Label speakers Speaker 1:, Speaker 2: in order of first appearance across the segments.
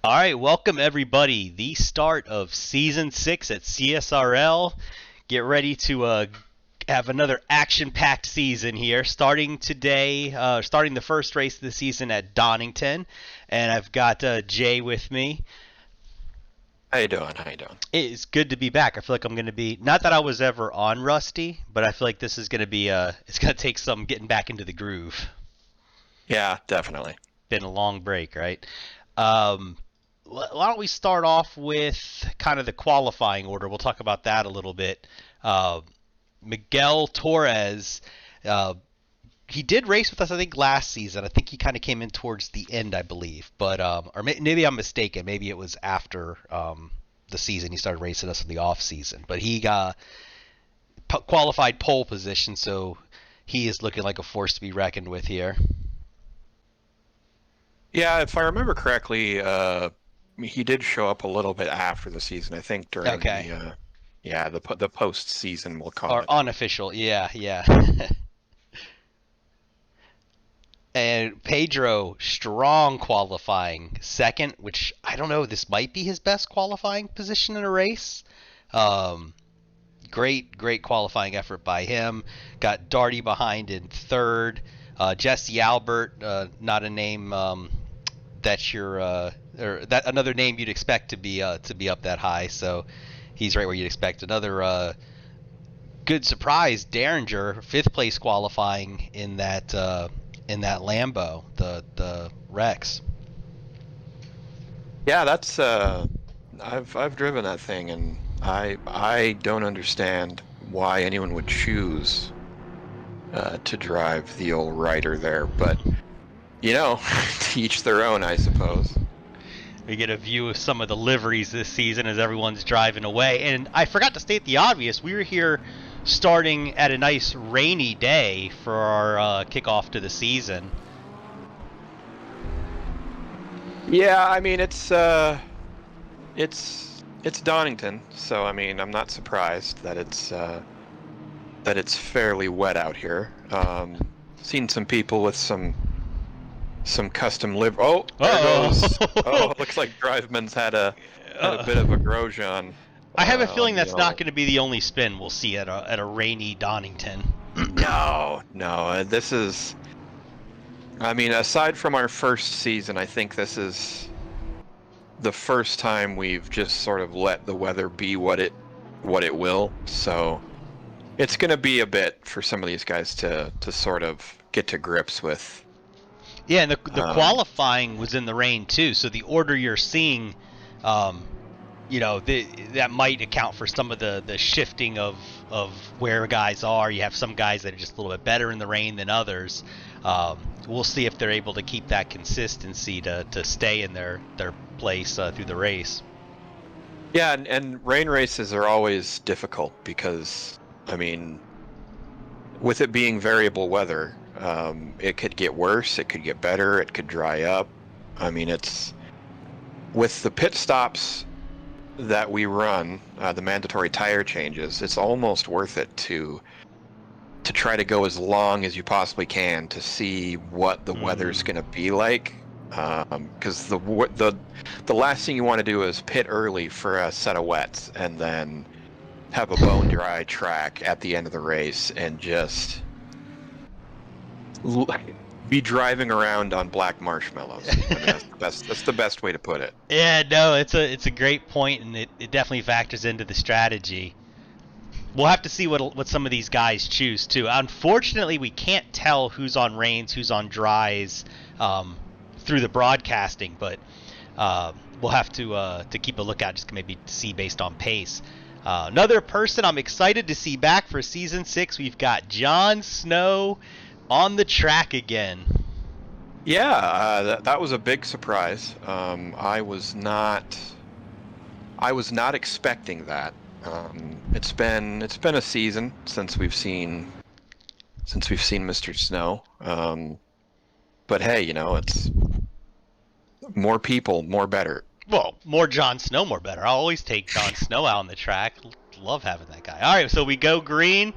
Speaker 1: All right, welcome everybody. The start of season 6 at CSRL. Get ready to have another action-packed season here. Starting today, starting the first race of the season at Donington, and I've got Jay with me.
Speaker 2: How you doing? How you doing?
Speaker 1: It's good to be back. I feel like I'm going to be, not that I was ever on Rusty, but I feel like this is going to be it's going to take some getting back into the groove.
Speaker 2: Yeah, definitely.
Speaker 1: Been a long break, right? Um, why don't we start off with kind of the qualifying order? We'll talk about that a little bit. Uh, Miguel Torres, uh, he did race with us, I think, last season. I think he kind of came in towards the end, I believe. But or maybe I'm mistaken. Maybe it was after the season he started racing us in the off season. But he got qualified pole position, so he is looking like a force to be reckoned with here.
Speaker 2: Yeah, if I remember correctly, he did show up a little bit after the season. I think during
Speaker 1: Okay.
Speaker 2: the post season, we'll call
Speaker 1: Or
Speaker 2: it.
Speaker 1: unofficial, yeah, yeah. And Pedro, strong qualifying second, which I don't know. This might be his best qualifying position in a race. Um, great qualifying effort by him. Got Darty behind in third. Jesse Albert, not a name that you're or that another name you'd expect to be up that high. So he's right where you'd expect. Another good surprise, Derringer, fifth place qualifying in that Lambo, the Rex.
Speaker 2: Yeah, that's I've driven that thing, and I don't understand why anyone would choose to drive the old Ryder there, but to each their own, I suppose.
Speaker 1: We get a view of some of the liveries this season as everyone's driving away. And I forgot to state the obvious. We were here starting at a nice rainy day for our kickoff to the season.
Speaker 2: Yeah, I mean it's Donington, so I mean I'm not surprised that it's fairly wet out here. Seen some people with some custom live. Oh, there goes.
Speaker 1: Oh,
Speaker 2: Oh, looks like Driveman's had a bit of a Grosjean
Speaker 1: I have a feeling
Speaker 2: on the
Speaker 1: that's not
Speaker 2: old.
Speaker 1: going to be the only spin we'll see at a rainy Donington.
Speaker 2: No, no. This is. I mean, aside from our first season, I think this is the first time we've just sort of let the weather be what it will. So it's going to be a bit for some of these guys to sort of get to grips with.
Speaker 1: Yeah, and the
Speaker 2: Um,
Speaker 1: qualifying was in the rain too, so the order you're seeing, um, that might account for some of the shifting of where guys are. You have some guys that are just a little bit better in the rain than others. We'll see if they're able to keep that consistency to stay in their place through the race.
Speaker 2: yeah, and rain races are always difficult because, I mean, with it being variable weather, it could get worse, it could get better, it could dry up. I mean, it's with the pit stops that we run, the mandatory tire changes, it's almost worth it to try to go as long as you possibly can to see what the weather's
Speaker 1: Mm.
Speaker 2: going to be like. Because the last thing you want to do is pit early for a set of wets and then have a bone dry track at the end of the race and just l- be driving around on black marshmallows. I mean, that's the best way to put it.
Speaker 1: Yeah, no, it's a great point, and it definitely factors into the strategy. We'll have to see what some of these guys choose too. Unfortunately, we can't tell who's on rains, who's on dries through the broadcasting, but we'll have to keep a lookout, just maybe see based on pace. Another person I'm excited to see back for season 6. We've got Jon Snow on the track again.
Speaker 2: Yeah, that was a big surprise. I was not expecting that. It's been a season since we've seen Mr. Snow. But hey, it's more people, more better.
Speaker 1: Well, more Jon Snow, more better. I'll always take Jon Snow out on the track. Love having that guy. All right, so we go green,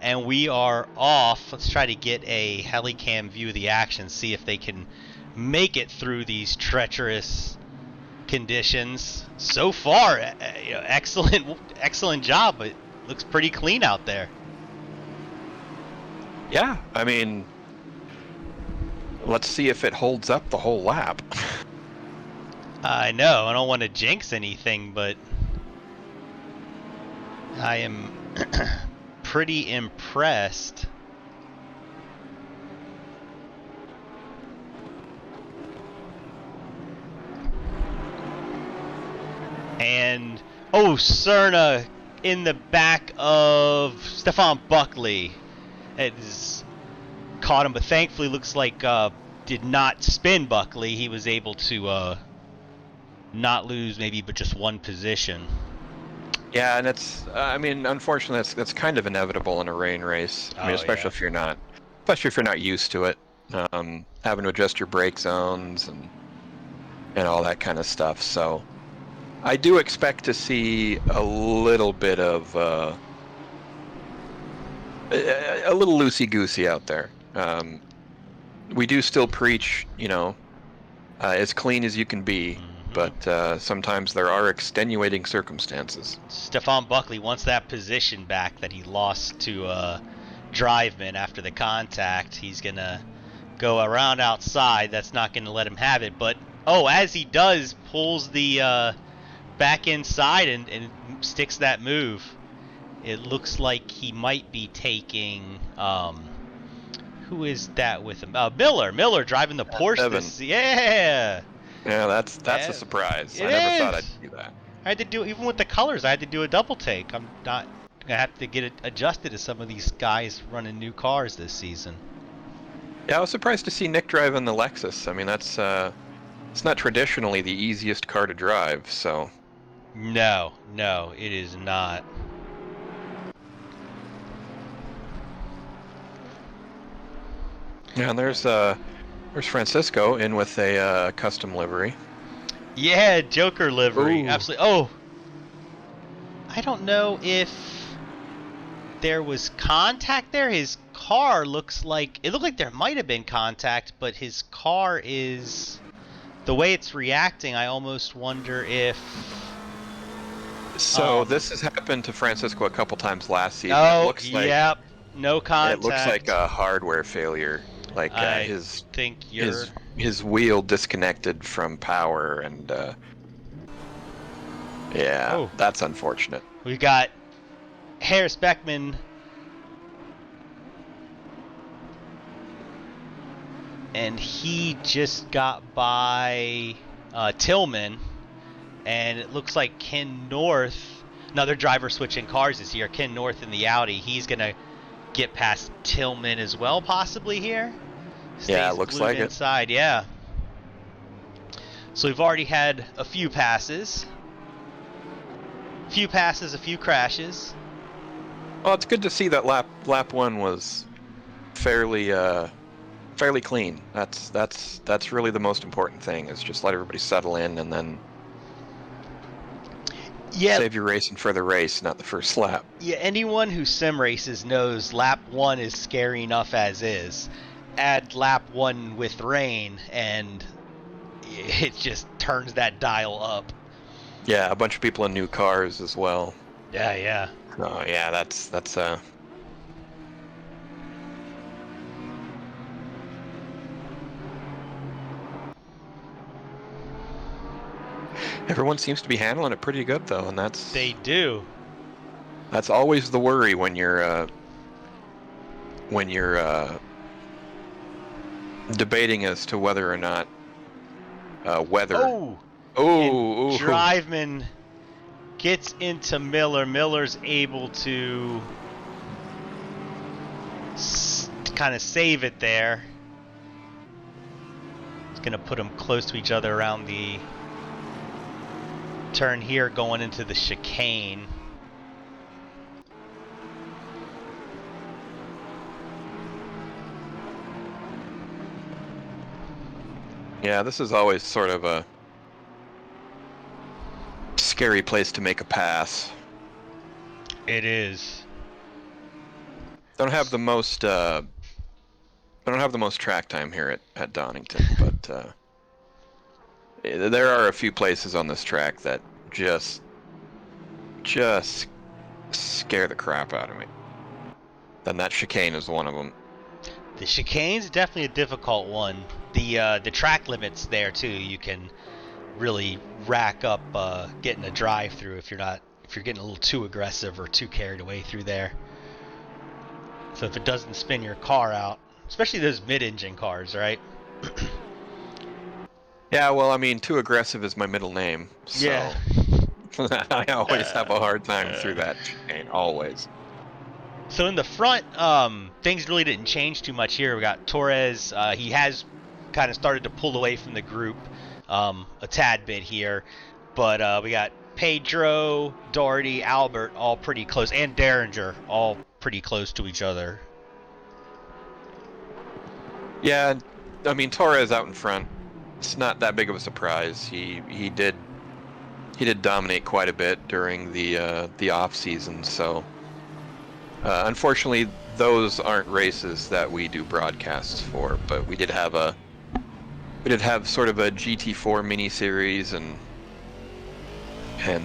Speaker 1: and we are off. Let's try to get a helicam view of the action, see if they can make it through these treacherous conditions. So far, excellent job, but looks pretty clean out there.
Speaker 2: Yeah, I mean, let's see if it holds up the whole lap.
Speaker 1: I know, I don't want to jinx anything, but I am pretty impressed. And Cerna in the back of Stefan Buckley. It is caught him, but thankfully looks like did not spin Buckley. He was able to not lose maybe but just one position.
Speaker 2: Yeah, and it's I mean, unfortunately, that's kind of inevitable in a rain race. I mean, especially if you're not used to it, having to adjust your brake zones and all that kind of stuff. So I do expect to see a little bit of a little loosey-goosey out there. We do still preach, as clean as you can be, but sometimes there are extenuating circumstances.
Speaker 1: Stefan Buckley wants that position back that he lost to Driveman after the contact. He's going to go around outside. That's not going to let him have it. But, as he does, pulls the back inside and sticks that move. It looks like he might be taking... who is that with him? Miller driving the Porsche.
Speaker 2: Evan.
Speaker 1: Yeah,
Speaker 2: that's a surprise. I never thought I'd do that.
Speaker 1: I had to do, even with the colors, I had to do a double take. I'm not gonna have to get it adjusted to some of these guys running new cars this season.
Speaker 2: Yeah, I was surprised to see Nick driving the Lexus. I mean, that's it's not traditionally the easiest car to drive, so.
Speaker 1: No, it is not.
Speaker 2: Yeah, and there's Francisco in with a custom livery.
Speaker 1: Yeah, Joker livery.
Speaker 2: Ooh.
Speaker 1: Absolutely. Oh, I don't know if there was contact there. His car looked like there might have been contact, but his car is the way it's reacting. I almost wonder if.
Speaker 2: So this has happened to Francisco a couple times last season.
Speaker 1: Oh,
Speaker 2: it looks like,
Speaker 1: yep, no contact.
Speaker 2: It looks like a hardware failure. Like his wheel disconnected from power, and that's unfortunate.
Speaker 1: We've got Harris Beckman and he just got by Tillman, and it looks like Ken North, another driver switching cars this year, Ken North in the Audi, he's gonna get past Tillman as well, possibly here.
Speaker 2: Yeah, it looks like
Speaker 1: inside. Yeah. So we've already had a few passes, a few crashes.
Speaker 2: Well, it's good to see that lap one was fairly clean. That's really the most important thing, is just let everybody settle in and then save your racing for the race, not the first lap.
Speaker 1: Yeah, anyone who sim races knows lap one is scary enough as is. Add lap one with rain and it just turns that dial up.
Speaker 2: Yeah, a bunch of people in new cars as well.
Speaker 1: Yeah.
Speaker 2: Oh yeah, that's Everyone seems to be handling it pretty good though, and
Speaker 1: they do.
Speaker 2: That's always the worry when you're debating as to whether or not weather.
Speaker 1: Driveman gets into Miller. Miller's able to kind of save it there. It's going to put them close to each other around the turn here, going into the chicane.
Speaker 2: Yeah, this is always sort of a scary place to make a pass.
Speaker 1: It is.
Speaker 2: Don't have the most track time here at Donington, but There are a few places on this track that just scare the crap out of me. Then that chicane is one of them.
Speaker 1: The chicane's definitely a difficult one. The track limits there too. You can really rack up getting a drive through if you're getting a little too aggressive or too carried away through there. So if it doesn't spin your car out, especially those mid-engine cars, right?
Speaker 2: Yeah, well, I mean, too aggressive is my middle name, so
Speaker 1: Yeah.
Speaker 2: I always have a hard time through that chicane, always.
Speaker 1: So in the front, things really didn't change too much here. We got Torres. He has kind of started to pull away from the group a tad bit here, but we got Pedro, Doherty, Albert all pretty close, and Derringer all pretty close to each other.
Speaker 2: Yeah, I mean, Torres out in front. It's not that big of a surprise. He did dominate quite a bit during the off season, so unfortunately those aren't races that we do broadcasts for, but we did have sort of a GT4 mini series and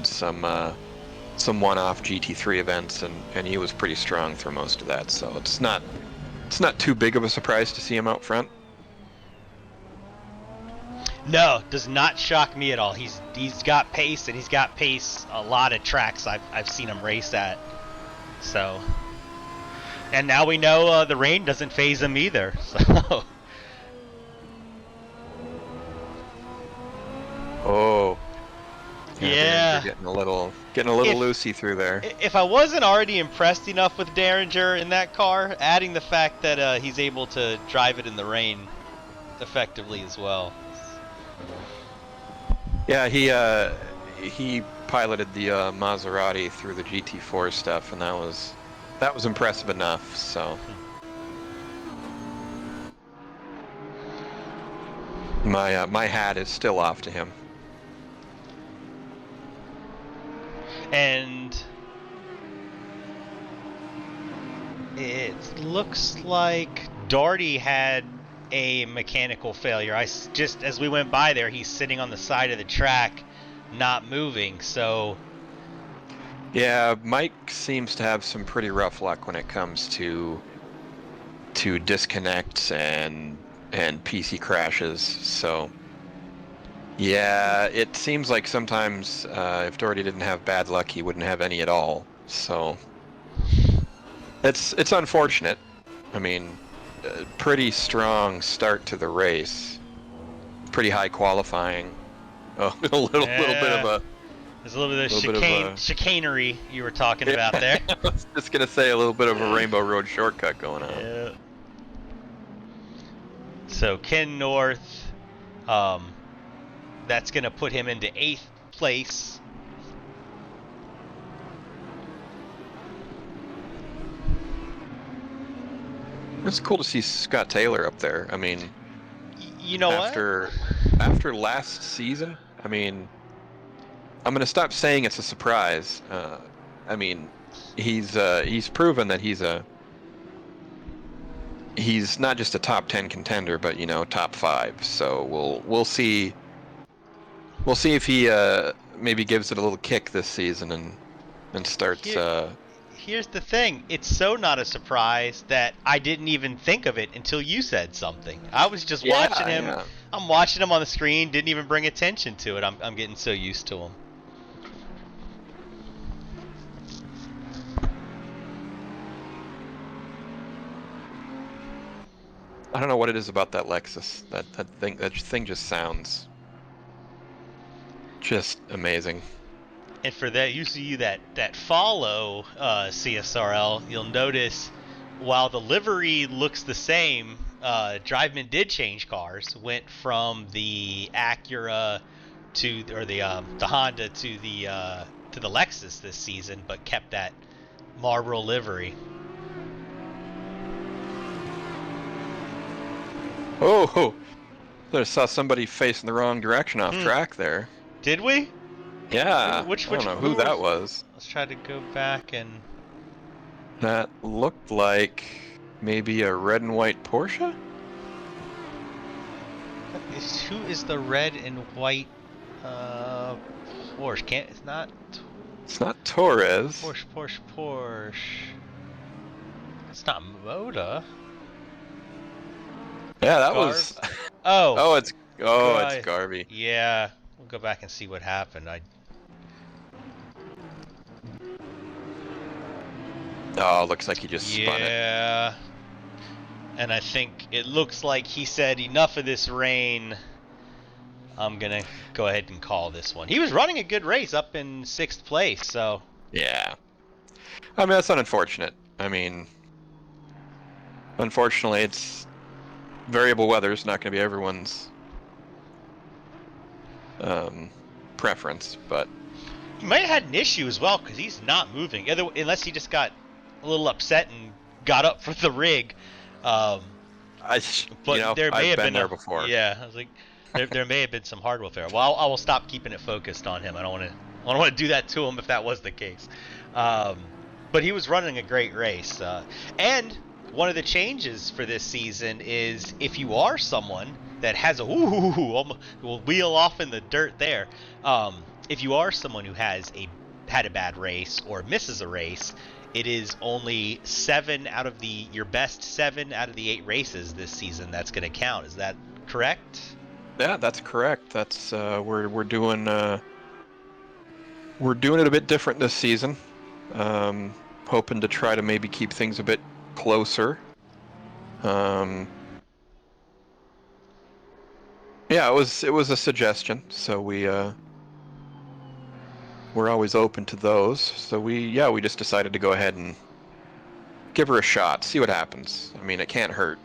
Speaker 2: some one-off GT3 events, and he was pretty strong through most of that, so it's not too big of a surprise to see him out front.
Speaker 1: No, does not shock me at all. He's got pace, and he's got pace a lot of tracks I've seen him race at. So, and now we know the rain doesn't phase him either. So.
Speaker 2: Oh.
Speaker 1: Yeah.
Speaker 2: Getting a little loosey through there.
Speaker 1: If I wasn't already impressed enough with Derringer in that car, adding the fact that he's able to drive it in the rain effectively as well.
Speaker 2: Yeah, he piloted the Maserati through the GT4 stuff, and that was impressive enough. So my hat is still off to him.
Speaker 1: And it looks like Doherty had a mechanical failure. Just as we went by there, he's sitting on the side of the track, not moving. So
Speaker 2: yeah, Mike seems to have some pretty rough luck when it comes to disconnects and PC crashes. So yeah, it seems like sometimes if Doherty didn't have bad luck, he wouldn't have any at all. So it's unfortunate. I mean, pretty strong start to the race, pretty high qualifying. Oh, a little bit of a.
Speaker 1: There's a little bit of chicanery you were talking about there.
Speaker 2: I was just gonna say a little bit of a Rainbow Road shortcut going on.
Speaker 1: Yeah. So Ken North, that's gonna put him into 8th place.
Speaker 2: It's cool to see Scott Taylor up there. I mean,
Speaker 1: you know
Speaker 2: after last season, I mean, I'm gonna stop saying it's a surprise. I mean, he's proven that he's not just a top 10 contender, but top 5. So we'll see if he maybe gives it a little kick this season and starts.
Speaker 1: Here's the thing. It's so not a surprise that I didn't even think of it until you said something. I was just watching him. Yeah. I'm watching him on the screen, didn't even bring attention to it. I'm getting so used to him.
Speaker 2: I don't know what it is about that Lexus. That thing just sounds just amazing.
Speaker 1: And for that, you see that follow CSRL, you'll notice while the livery looks the same, Driveman did change cars. Went from the Acura the Honda to the Lexus this season, but kept that Marlboro livery.
Speaker 2: Oh, I saw somebody facing the wrong direction off track there.
Speaker 1: Did we?
Speaker 2: Yeah, I don't know who that was.
Speaker 1: Let's try to go back and...
Speaker 2: That looked like maybe a red and white Porsche?
Speaker 1: Who is the red and white Porsche? Can't it's not
Speaker 2: It's not Torres.
Speaker 1: Porsche. It's not Moda.
Speaker 2: Yeah, that
Speaker 1: Garb.
Speaker 2: was.
Speaker 1: Oh,
Speaker 2: It's
Speaker 1: God.
Speaker 2: Garvey.
Speaker 1: Yeah, we'll go back and see what happened.
Speaker 2: Oh, looks like he just spun it.
Speaker 1: Yeah, and I think it looks like he said enough of this rain. I'm gonna go ahead and call this one. He was running a good race up in 6th place, so
Speaker 2: Yeah. I mean, that's unfortunate. I mean, unfortunately, it's variable weather is not going to be everyone's preference, but
Speaker 1: he might have had an issue as well because he's not moving. Unless he just got a little upset and got up for the rig. But there may
Speaker 2: I've
Speaker 1: have
Speaker 2: been
Speaker 1: been
Speaker 2: there before.
Speaker 1: yeah. I was like, there may have been some hardware failure. Well, I will stop keeping it focused on him. I don't want to do that to him if that was the case. But he was running a great race, and one of the changes for this season is if you are someone that has will wheel off in the dirt there. If you are someone who had a bad race or misses a race, it is only your best 7 out of the 8 races this season that's going to count. Is that correct?
Speaker 2: Yeah, that's correct. That's we're doing it a bit different this season. Hoping to try to maybe keep things a bit closer. Yeah, it was a suggestion, so we're always open to those. So we just decided to go ahead and give her a shot, see what happens. I mean, it can't hurt.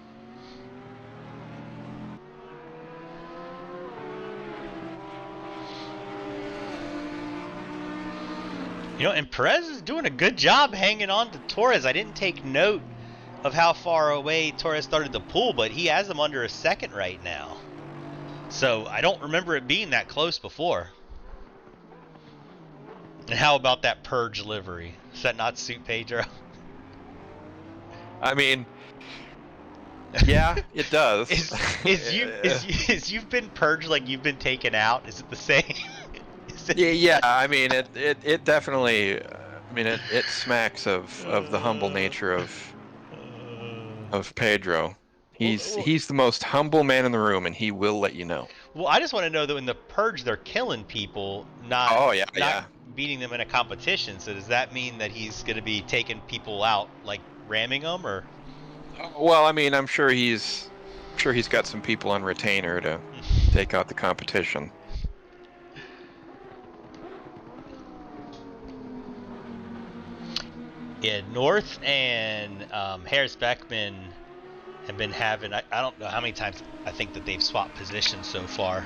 Speaker 1: And Perez is doing a good job hanging on to Torres. I didn't take note of how far away Torres started to pull, but he has him under a second right now. So I don't remember it being that close before. And how about that purge livery? Does that not suit Pedro?
Speaker 2: I mean, yeah, it does.
Speaker 1: Is you've been purged like you've been taken out? Is it the same?
Speaker 2: Yeah. I mean, it definitely. I mean, it smacks of the humble nature of Pedro. He's the most humble man in the room, and he will let you know.
Speaker 1: Well, I just want to know that in the purge they're killing people, not
Speaker 2: Oh yeah,
Speaker 1: not
Speaker 2: yeah.
Speaker 1: beating them in a competition. So does that mean that he's going to be taking people out, like ramming them, or?
Speaker 2: Well, I mean, I'm sure he's got some people on retainer to take out the competition.
Speaker 1: Yeah, North and Harris Beckman have been having. I don't know how many times I think that they've swapped positions so far.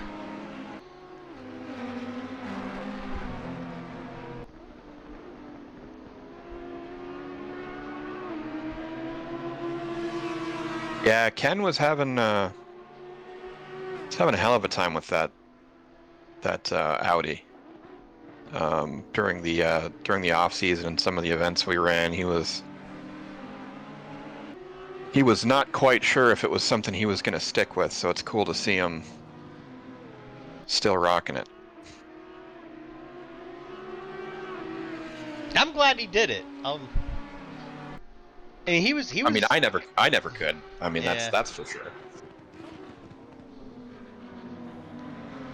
Speaker 2: Yeah, Ken was having a hell of a time with that Audi. During the off season and some of the events we ran, he was not quite sure if it was something he was going to stick with. So it's cool to see him still rocking it.
Speaker 1: I'm glad he did it. I mean, he was.
Speaker 2: I mean, I never could. I mean,
Speaker 1: Yeah.
Speaker 2: that's for sure.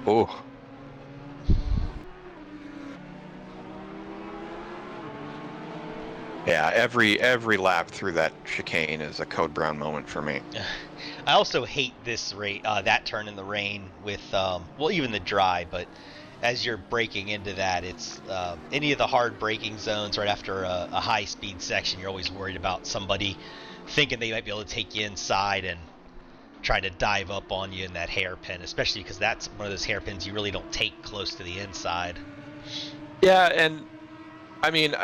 Speaker 2: Oh. Yeah, every lap through that chicane is a Code Brown moment for me.
Speaker 1: I also hate this that turn in the rain with even the dry, but as you're braking into that, it's any of the hard braking zones right after a high speed section. You're always worried about somebody thinking they might be able to take you inside and try to dive up on you in that hairpin, especially because that's one of those hairpins you really don't take close to the inside.
Speaker 2: Yeah, and I mean,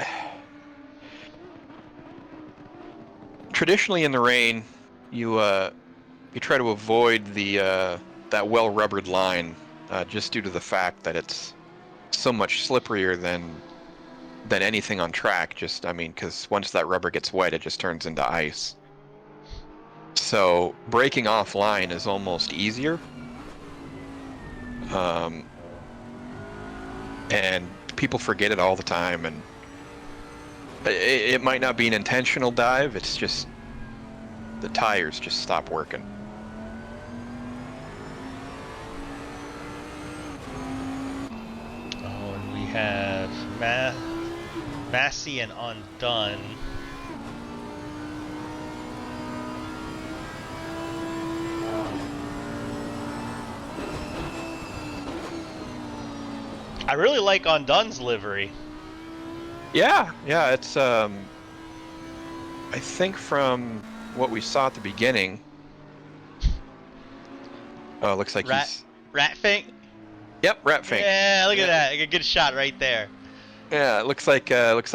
Speaker 2: traditionally in the rain, you try to avoid the that well rubbered line just due to the fact that it's so much slipperier than anything on track. Just, I mean, because once that rubber gets wet, it just turns into ice. So breaking offline is almost easier. And people forget it all the time, and it might not be an intentional dive, it's just the tires just stop working.
Speaker 1: Oh, and we have Massey and Undone. I really like Undone's livery.
Speaker 2: Yeah, it's I think from what we saw at the beginning. Oh, it looks like he's
Speaker 1: Ratfink?
Speaker 2: Yep, Ratfink.
Speaker 1: Yeah, look at that. Like a good shot right there.
Speaker 2: Yeah, it looks like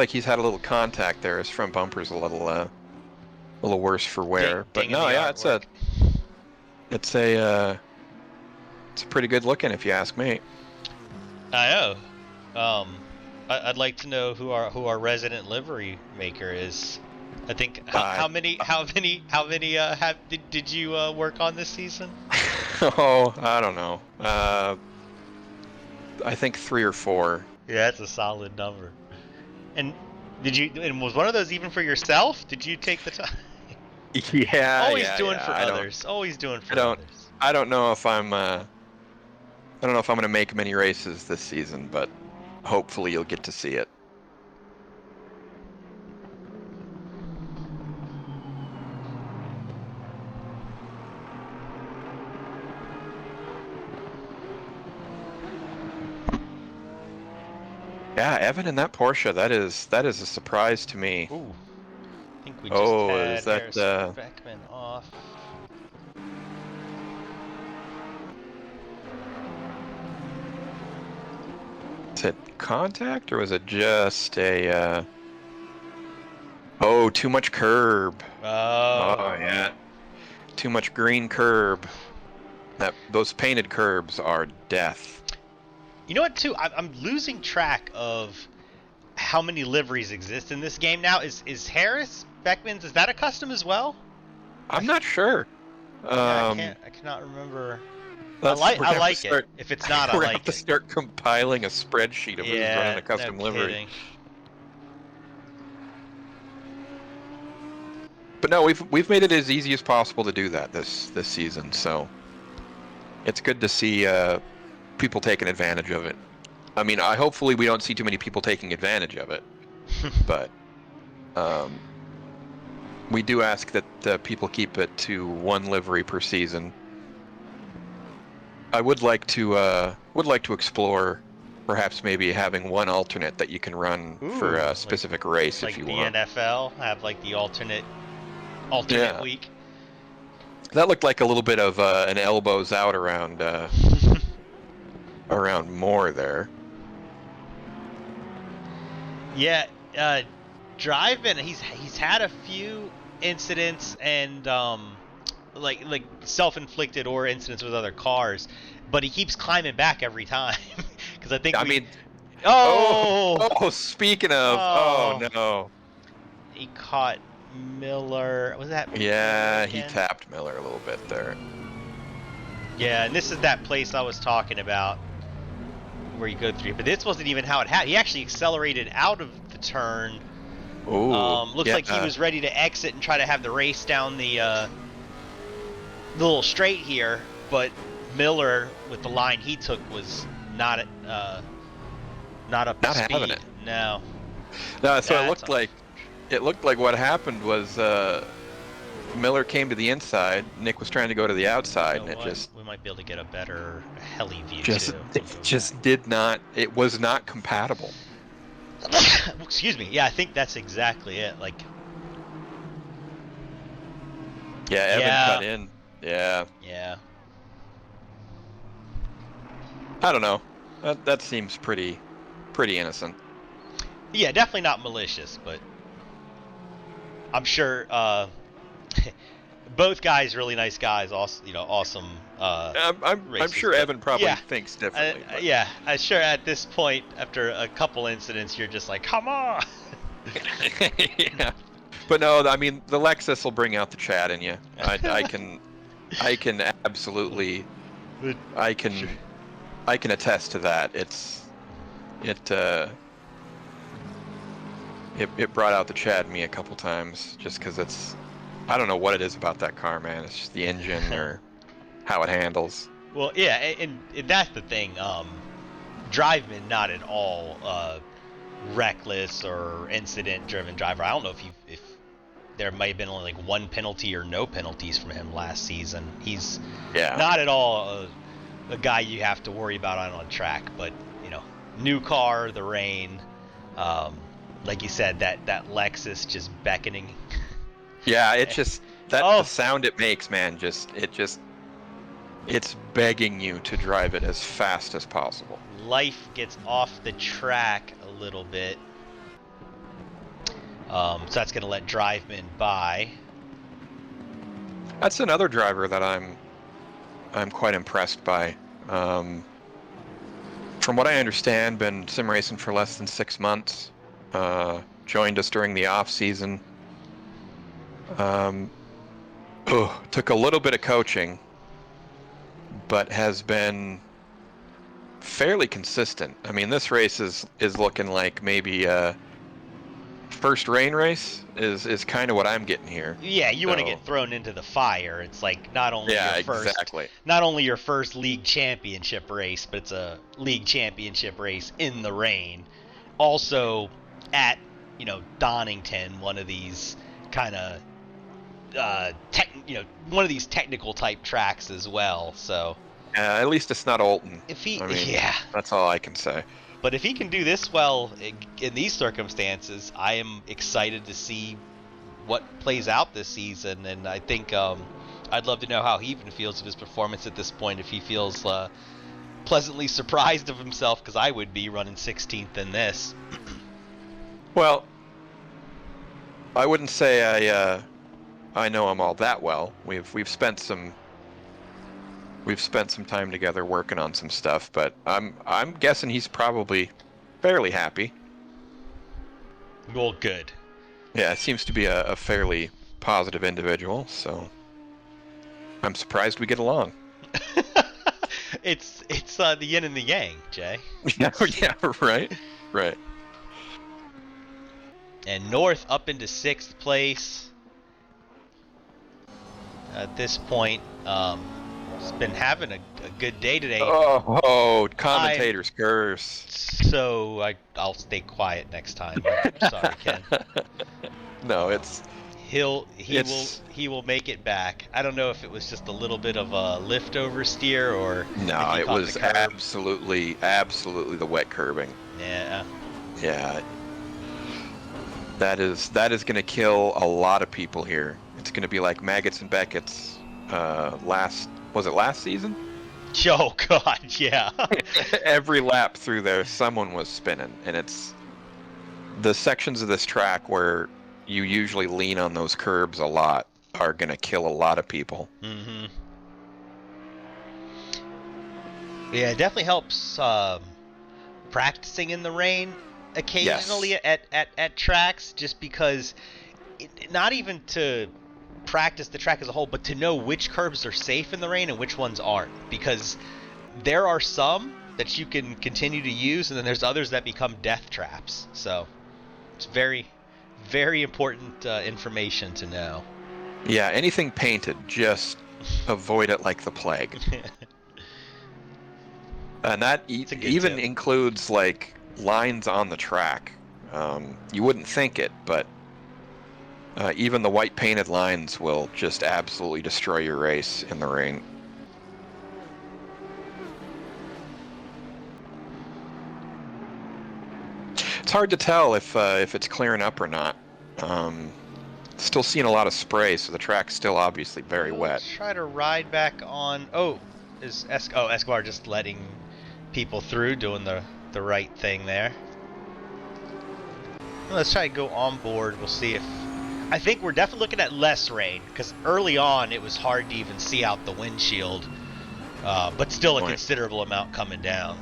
Speaker 2: he's had a little contact there. His front bumper's a little worse for wear. But no, yeah, it's a pretty good looking if you ask me.
Speaker 1: I know. I'd like to know who our resident livery maker is. I think how many did you work on this season?
Speaker 2: Oh, I don't know. I think 3 or 4.
Speaker 1: Yeah, that's a solid number. And was one of those even for yourself? Did you take the time?
Speaker 2: Yeah.
Speaker 1: Always doing for others. Always doing for others.
Speaker 2: I don't know if I'm going to make many races this season, but hopefully you'll get to see it. Yeah, Evan in that Porsche, that is a surprise to me.
Speaker 1: Ooh. I think we just had Harrison Beckman off.
Speaker 2: Is it contact or was it just a oh, too much curb.
Speaker 1: Oh
Speaker 2: yeah. Too much green curb. Those painted curbs are death.
Speaker 1: You know what, too? I'm losing track of how many liveries exist in this game now. Is Harris Beckman's, is that a custom as well?
Speaker 2: I'm not sure.
Speaker 1: I cannot remember. I like it. If it's not, I like it.
Speaker 2: We have to start compiling a spreadsheet of who's running a custom livery.
Speaker 1: Kidding.
Speaker 2: But no, we've made it as easy as possible to do that this season, so it's good to see people taking advantage of it. I mean, hopefully we don't see too many people taking advantage of it, but we do ask that people keep it to 1 livery per season. I would like to explore perhaps maybe having 1 alternate that you can run for a specific race if you want.
Speaker 1: Like the NFL have like the alternate week.
Speaker 2: That looked like a little bit of an elbows out around around Moore there.
Speaker 1: Yeah, driving. He's had a few incidents and like self-inflicted or incidents with other cars, but he keeps climbing back every time. Because I think
Speaker 2: speaking of, oh no,
Speaker 1: he caught Miller. Was that?
Speaker 2: Yeah, he tapped Miller a little bit there.
Speaker 1: Yeah, and this is that place I was talking about where you go through. But this wasn't even how it happened. He actually accelerated out of the turn.
Speaker 2: Ooh,
Speaker 1: looks like he was ready to exit and try to have the race down the little straight here, but Miller with the line he took was not up to speed.
Speaker 2: Having it.
Speaker 1: No.
Speaker 2: No, so it looked like what happened was Miller came to the inside. Nick was trying to go to the outside, and
Speaker 1: we might be able to get a better heli view
Speaker 2: It was not compatible.
Speaker 1: Excuse me. Yeah, I think that's exactly it. Like.
Speaker 2: Yeah, Evan cut in. Yeah.
Speaker 1: Yeah.
Speaker 2: I don't know. That seems pretty innocent.
Speaker 1: Yeah, definitely not malicious, but I'm sure both guys really nice guys. Also, awesome.
Speaker 2: I'm sure Evan probably thinks differently.
Speaker 1: I'm sure at this point, after a couple incidents, you're just like, come on.
Speaker 2: Yeah. But no, I mean the Lexus will bring out the Chad in you. I can absolutely, I I can attest to that. It brought out the Chad in me a couple times just because I don't know what it is about that car, man. It's just the engine or how it handles.
Speaker 1: Well, yeah, and that's the thing. Driveman not at all reckless or incident-driven driver. I don't know if there might have been only like one penalty or no penalties from him last season. He's not at all a guy you have to worry about on track. But new car, the rain, like you said, that Lexus just beckoning.
Speaker 2: Yeah, it just the sound it makes, man. It's begging you to drive it as fast as possible.
Speaker 1: Life gets off the track a little bit. So that's going to let Driveman by.
Speaker 2: That's another driver that I'm quite impressed by. From what I understand, been sim racing for less than 6 months. Joined us during the off season. Took a little bit of coaching, but has been fairly consistent. I mean, this race is looking like maybe first rain race is kind of what I'm getting here.
Speaker 1: Yeah, you want to get thrown into the fire. It's like not only your first league championship race, but it's a league championship race in the rain. Also at Donington, one of these kind of one of these technical type tracks as well. So
Speaker 2: at least it's not Alton.
Speaker 1: Yeah,
Speaker 2: that's all I can say.
Speaker 1: But if he can do this well in these circumstances, I am excited to see what plays out this season. And I think I'd love to know how he even feels of his performance at this point. If he feels pleasantly surprised of himself, because I would be running 16th in this.
Speaker 2: Well, I wouldn't say I know him all that well. We've spent some time together working on some stuff, but I'm guessing he's probably fairly happy.
Speaker 1: Well, good.
Speaker 2: Yeah, seems to be a fairly positive individual, so I'm surprised we get along.
Speaker 1: It's the yin and the yang, Jay.
Speaker 2: Yeah, right.
Speaker 1: And North up into 6th place. At this point, it's been having a good day today.
Speaker 2: Oh, commentator's curse.
Speaker 1: So I'll stay quiet next time. I'm sorry, Ken.
Speaker 2: No,
Speaker 1: he will make it back. I don't know if it was just a little bit of a lift oversteer or
Speaker 2: no, it was absolutely the wet curbing. Yeah. That is going to kill a lot of people here. It's going to be like Maggots and Beckett's last season?
Speaker 1: Oh God, yeah.
Speaker 2: Every lap through there, someone was spinning, and it's the sections of this track where you usually lean on those curbs a lot are going to kill a lot of people.
Speaker 1: Mm-hmm. Yeah, it definitely helps practicing in the rain occasionally at tracks, just because not even to practice the track as a whole, but to know which curbs are safe in the rain and which ones aren't, because there are some that you can continue to use, and then there's others that become death traps. So it's very, very important information to know.
Speaker 2: Yeah, anything painted, just avoid it like the plague. And that even includes like lines on the track. You wouldn't think it, but even the white painted lines will just absolutely destroy your race in the rain. It's hard to tell if it's clearing up or not. Still seeing a lot of spray, so the track's still obviously very wet.
Speaker 1: Let's try to ride back on. Escobar just letting people through, doing the right thing there. Let's try to go on board. We'll see if... I think we're definitely looking at less rain, because early on it was hard to even see out the windshield, but still a considerable amount coming down.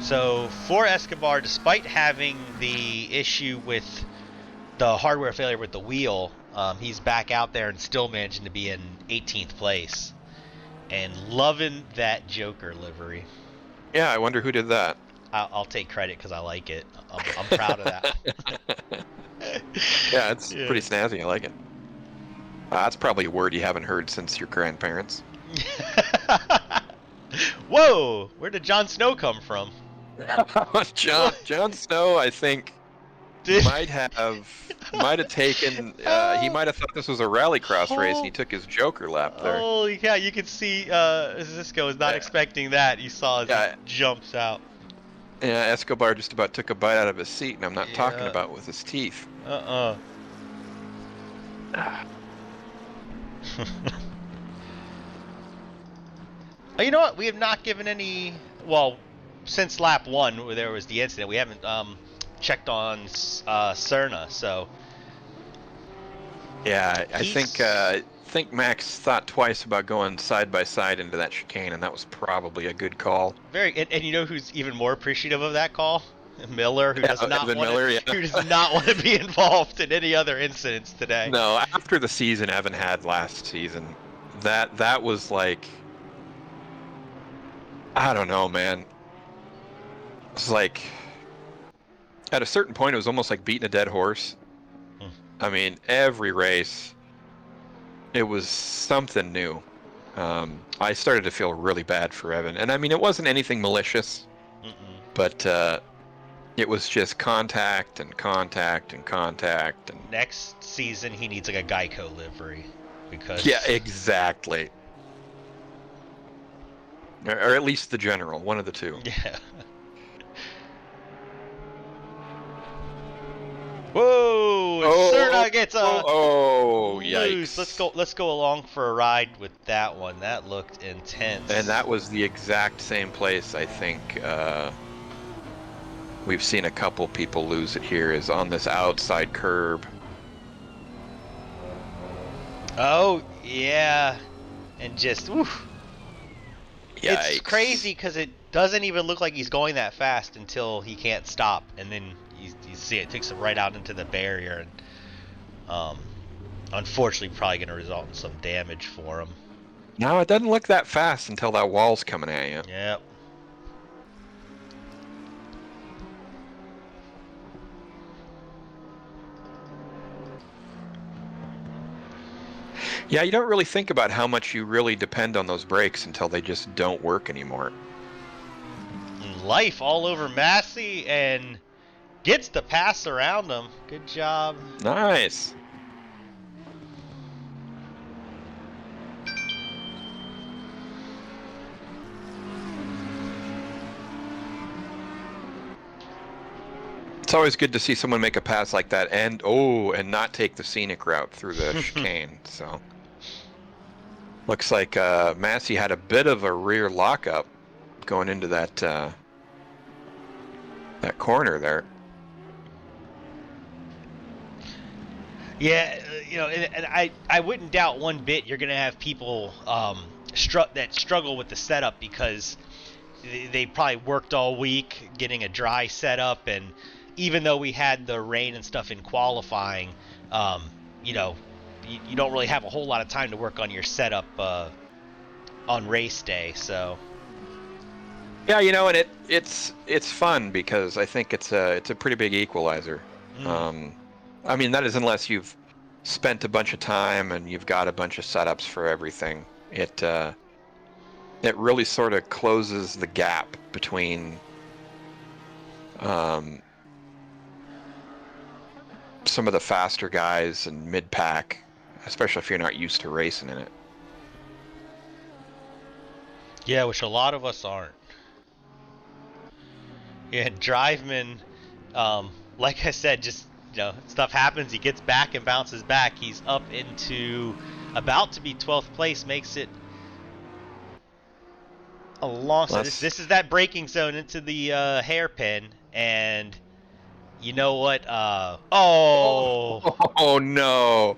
Speaker 1: So for Escobar, despite having the issue with the hardware failure with the wheel, he's back out there and still managing to be in 18th place. and loving that Joker livery.
Speaker 2: Yeah, I wonder who did that.
Speaker 1: I'll take credit because I like it. I'm proud of that.
Speaker 2: Yeah, it's
Speaker 1: Yeah.
Speaker 2: pretty snazzy. I like it. That's probably a word you haven't heard since your grandparents.
Speaker 1: Whoa! Where did Jon Snow come from?
Speaker 2: Jon Snow, I think,
Speaker 1: Did
Speaker 2: might have taken. He might have thought this was a rallycross race, and he
Speaker 1: oh,
Speaker 2: took his Joker lap there.
Speaker 1: holy cow! You can see Cisco was not
Speaker 2: Uh,
Speaker 1: expecting that. You saw as he
Speaker 2: yeah,
Speaker 1: jumps out.
Speaker 2: yeah. Escobar just about took a bite out of his seat, and I'm not talking
Speaker 1: Yeah.
Speaker 2: about with his teeth.
Speaker 1: Uh-uh. Oh, you know what? We have not given any. Well, since lap 1, where there was the incident, we haven't checked on Cerna. So
Speaker 2: Yeah, I
Speaker 1: he's
Speaker 2: think Max thought twice about going side by side into that chicane, and that was probably a good call.
Speaker 1: very. And you know who's even more appreciative of that call? Miller, who
Speaker 2: Yeah,
Speaker 1: does not
Speaker 2: Evan
Speaker 1: want to,
Speaker 2: Miller.
Speaker 1: who
Speaker 2: Yeah.
Speaker 1: does not want to be involved in any other incidents today.
Speaker 2: No, after the season Evan had last season, that was like, I don't know, man. It's like at a certain point, it was almost like beating a dead horse.
Speaker 1: Hmm.
Speaker 2: I mean, every race, it was something new. I started to feel really bad for Evan, and I mean, it wasn't anything malicious,
Speaker 1: Mm-mm.
Speaker 2: but it was just contact and contact and contact and
Speaker 1: Next season, he needs like a Geico livery
Speaker 2: yeah,
Speaker 1: because
Speaker 2: exactly. Or at least the general, one of the two.
Speaker 1: yeah. Whoa! And
Speaker 2: Oh,
Speaker 1: Cerna gets loose.
Speaker 2: yikes.
Speaker 1: Let's go along for a ride with that one. That looked intense.
Speaker 2: And that was the exact same place, I think. We've seen a couple people lose it here, is on this outside curb.
Speaker 1: Oh yeah, and just oof.
Speaker 2: Yikes.
Speaker 1: It's crazy because it doesn't even look like he's going that fast until he can't stop, and then you see it takes him right out into the barrier, and unfortunately, probably going to result in some damage for him.
Speaker 2: No, it doesn't look that fast until that wall's coming at you.
Speaker 1: Yep.
Speaker 2: Yeah, you don't really think about how much you really depend on those brakes until they just don't work anymore.
Speaker 1: Life all over Massey and gets the pass around him. Good job.
Speaker 2: Nice. It's always good to see someone make a pass like that and not take the scenic route through the chicane. So looks like Massey had a bit of a rear lockup going into that that corner there.
Speaker 1: Yeah, you know, and I wouldn't doubt one bit you're going to have people that struggle with the setup because they probably worked all week getting a dry setup, and even though we had the rain and stuff in qualifying, you know, you don't really have a whole lot of time to work on your setup on race day. So
Speaker 2: Yeah, you know, and it's fun because I think it's a pretty big equalizer. I mean, that is unless you've spent a bunch of time and you've got a bunch of setups for everything. It really sort of closes the gap between some of the faster guys and mid-pack, especially if you're not used to racing in it.
Speaker 1: yeah, which a lot of us aren't. Yeah, Driveman, like I said, just stuff happens. He gets back and bounces back. He's up into about to be 12th place, makes it a long. So this is that braking zone into the hairpin, and you know what?
Speaker 2: Oh no!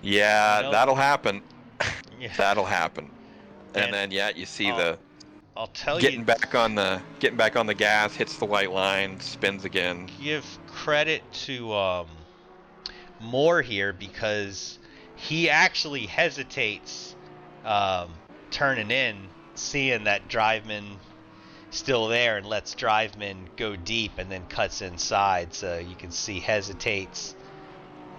Speaker 2: Yeah, that'll happen.
Speaker 1: Yeah.
Speaker 2: That'll happen. And then you see the getting back on the gas, hits the white line, spins again.
Speaker 1: Give credit to Moore here because he actually hesitates turning in, seeing that Driveman still there, and lets Driveman go deep and then cuts inside. So you can see hesitates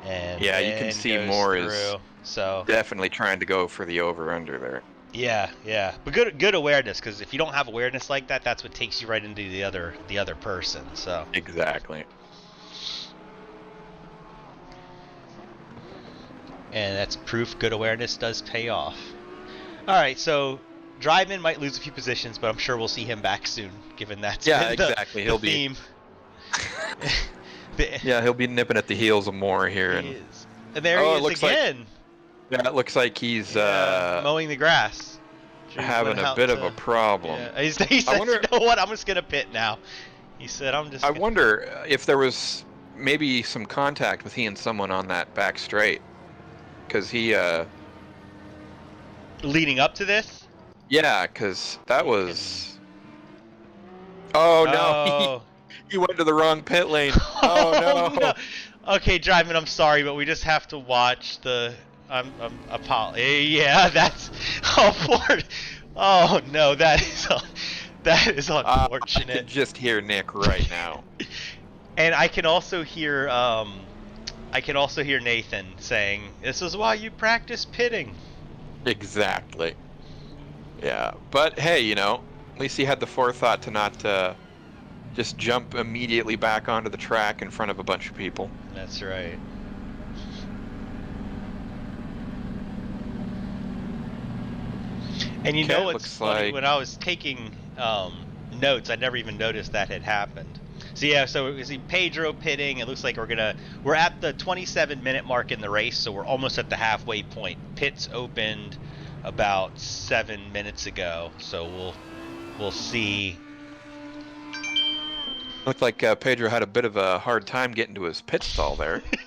Speaker 1: and
Speaker 2: Yeah, you
Speaker 1: then
Speaker 2: can see
Speaker 1: goes
Speaker 2: Moore
Speaker 1: through.
Speaker 2: is
Speaker 1: So
Speaker 2: definitely trying to go for the over-under there.
Speaker 1: yeah, but good awareness, because if you don't have awareness like that, that's what takes you right into the other person. So
Speaker 2: Exactly.
Speaker 1: and that's proof good awareness does pay off. All right, so Driveman might lose a few positions, but I'm sure we'll see him back soon, given that's
Speaker 2: Yeah,
Speaker 1: been
Speaker 2: exactly.
Speaker 1: the
Speaker 2: He'll
Speaker 1: theme.
Speaker 2: Yeah, he'll be nipping at the heels of Moore here,
Speaker 1: He
Speaker 2: and
Speaker 1: is. And there he
Speaker 2: it
Speaker 1: is
Speaker 2: looks like
Speaker 1: again.
Speaker 2: it looks like he's
Speaker 1: Mowing the grass. Drew's
Speaker 2: having
Speaker 1: went
Speaker 2: a
Speaker 1: out
Speaker 2: bit of a
Speaker 1: to.
Speaker 2: problem.
Speaker 1: Yeah, he
Speaker 2: I
Speaker 1: said,
Speaker 2: wonder.
Speaker 1: you know what? I'm just gonna pit now. He said, I'm just.
Speaker 2: I
Speaker 1: Gonna...
Speaker 2: wonder if there was maybe some contact with he and someone on that back straight, because he
Speaker 1: Leading up to this.
Speaker 2: yeah, because that
Speaker 1: He
Speaker 2: was. Oh no,
Speaker 1: Oh.
Speaker 2: he went to the wrong pit lane. Oh
Speaker 1: Oh
Speaker 2: no.
Speaker 1: no. Okay, Driveman, I'm sorry, but we just have to watch the. Yeah, that's. Oh, poor. Oh no, that is
Speaker 2: I
Speaker 1: unfortunate.
Speaker 2: can just hear Nick right now.
Speaker 1: And I can also hear Nathan saying, "This is why you practice pitting."
Speaker 2: Exactly. Yeah, but hey, at least he had the forethought to not just jump immediately back onto the track in front of a bunch of people.
Speaker 1: That's right. And you
Speaker 2: Okay,
Speaker 1: know what's
Speaker 2: looks
Speaker 1: funny?
Speaker 2: like
Speaker 1: When I was taking notes, I never even noticed that had happened. So yeah, so we see Pedro pitting. It looks like we're at the 27-minute mark in the race, so we're almost at the halfway point. Pits opened about 7 minutes ago, so we'll see.
Speaker 2: looked like Pedro had a bit of a hard time getting to his pit stall there. I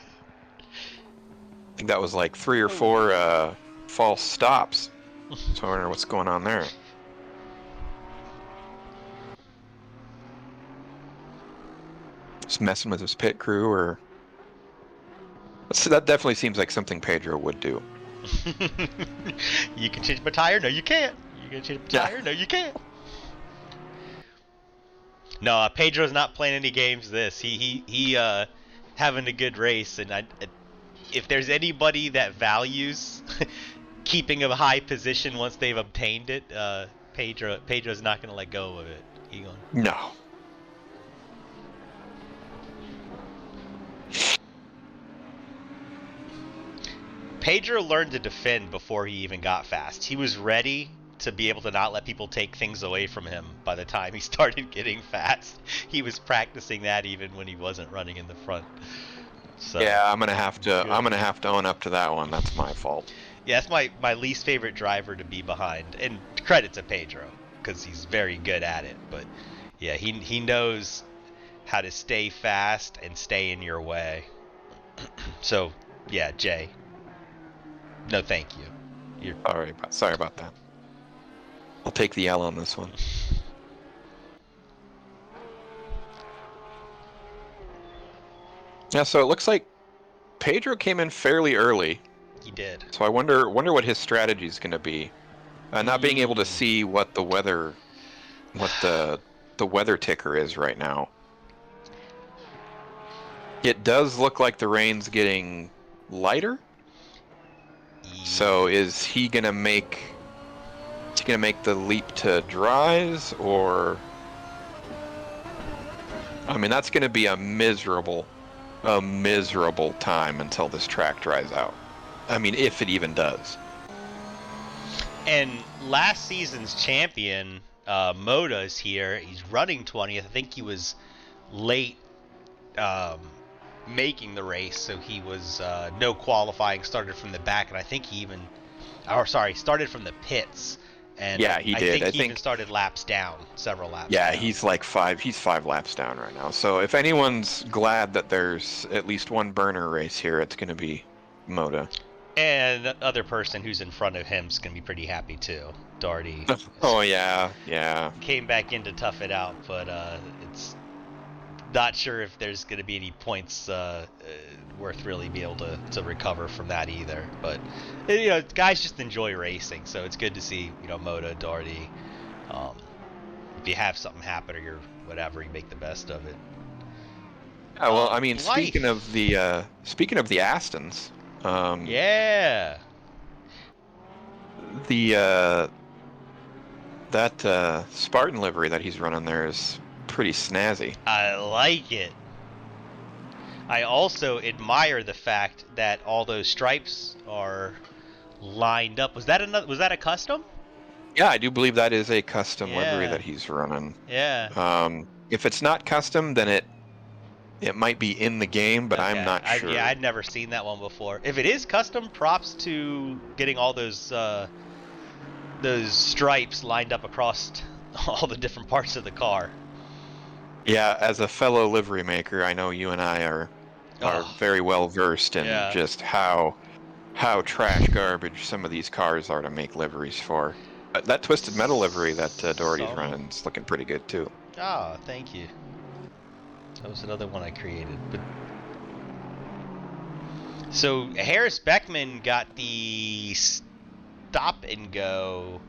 Speaker 2: think that was like 3 or 4 false stops. So I wonder what's going on there. Just messing with his pit crew, or so that definitely seems like something Pedro would do.
Speaker 1: You can change my tire? No, you can't. You can change my tire? No, you can't. No, Pedro's not playing any games. He having a good race, and if there's anybody that values keeping a high position once they've obtained it, Pedro's not gonna let go of it.
Speaker 2: No.
Speaker 1: Pedro learned to defend before he even got fast. He was ready to be able to not let people take things away from him by the time he started getting fast. He was practicing that even when he wasn't running in the front. So
Speaker 2: Yeah, I'm gonna have to own up to that one. That's my fault.
Speaker 1: yeah, that's my least favorite driver to be behind. And credit to Pedro, because he's very good at it. But yeah, he knows how to stay fast and stay in your way. So yeah, Jay. No, thank you.
Speaker 2: Sorry about that. I'll take the L on this one. Yeah, so it looks like Pedro came in fairly early.
Speaker 1: He did.
Speaker 2: So I wonder what his strategy is going to be. Not being able to see what the weather ticker is right now. It does look like the rain's getting lighter. So is he gonna make the leap to dries, or I mean that's gonna be a miserable time until this track dries out. I mean, if it even does.
Speaker 1: And last season's champion, Moda, is here. He's running 20th. I think he was late making the race, so he was no qualifying, started from the back, and I think started from the pits. And
Speaker 2: yeah, he did.
Speaker 1: I think he even started laps down, several laps
Speaker 2: yeah,
Speaker 1: down.
Speaker 2: he's 5 laps down right now. So if anyone's glad that there's at least one burner race here, it's going to be Moda.
Speaker 1: And the other person who's in front of him is going to be pretty happy too. Doherty.
Speaker 2: Oh yeah.
Speaker 1: Came back in to tough it out, but not sure if there's going to be any points worth really be able to recover from that either. But guys just enjoy racing, so it's good to see Moto, Doherty. If you have something happen or you're whatever, you make the best of it.
Speaker 2: Yeah, well, I mean, speaking
Speaker 1: Life.
Speaker 2: of the Astons,
Speaker 1: Yeah.
Speaker 2: the that Spartan livery that he's running there is pretty snazzy.
Speaker 1: I like it. I also admire the fact that all those stripes are lined up. Was that a custom?
Speaker 2: Yeah, I do believe that is a custom livery
Speaker 1: Yeah.
Speaker 2: that he's running.
Speaker 1: Yeah.
Speaker 2: If it's not custom, then it might be in the game, but I'm
Speaker 1: Okay.
Speaker 2: not sure.
Speaker 1: I'd never seen that one before. If it is custom, props to getting all those stripes lined up across all the different parts of the car.
Speaker 2: Yeah, as a fellow livery maker, I know you and I are
Speaker 1: Oh,
Speaker 2: very well versed in
Speaker 1: yeah.
Speaker 2: just how trash garbage some of these cars are to make liveries for. That twisted metal livery that Doherty's
Speaker 1: Some.
Speaker 2: running is looking pretty good too.
Speaker 1: Ah, thank you. That was another one I created. But so Harris Beckman got the stop and go.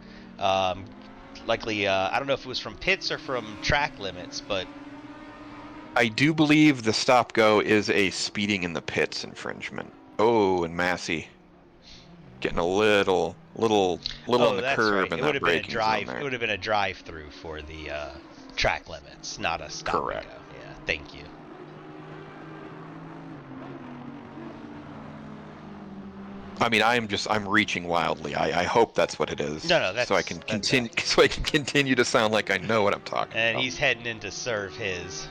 Speaker 1: Likely, I don't know if it was from pits or from track limits, but
Speaker 2: I do believe the stop go is a speeding in the pits infringement. Oh, and Massey getting a little on
Speaker 1: oh,
Speaker 2: the
Speaker 1: that's right.
Speaker 2: curb in
Speaker 1: It would
Speaker 2: that
Speaker 1: have been a
Speaker 2: braking zone
Speaker 1: drive. It
Speaker 2: there.
Speaker 1: would have been a drive-through for the track limits, not a stop and
Speaker 2: Correct.
Speaker 1: go. Yeah, thank you.
Speaker 2: I mean, I'm reaching wildly. I hope that's what it is,
Speaker 1: No,
Speaker 2: so I can
Speaker 1: that's
Speaker 2: continue
Speaker 1: accurate.
Speaker 2: so I can continue to sound like I know what I'm talking
Speaker 1: And
Speaker 2: about.
Speaker 1: he's heading in to serve his.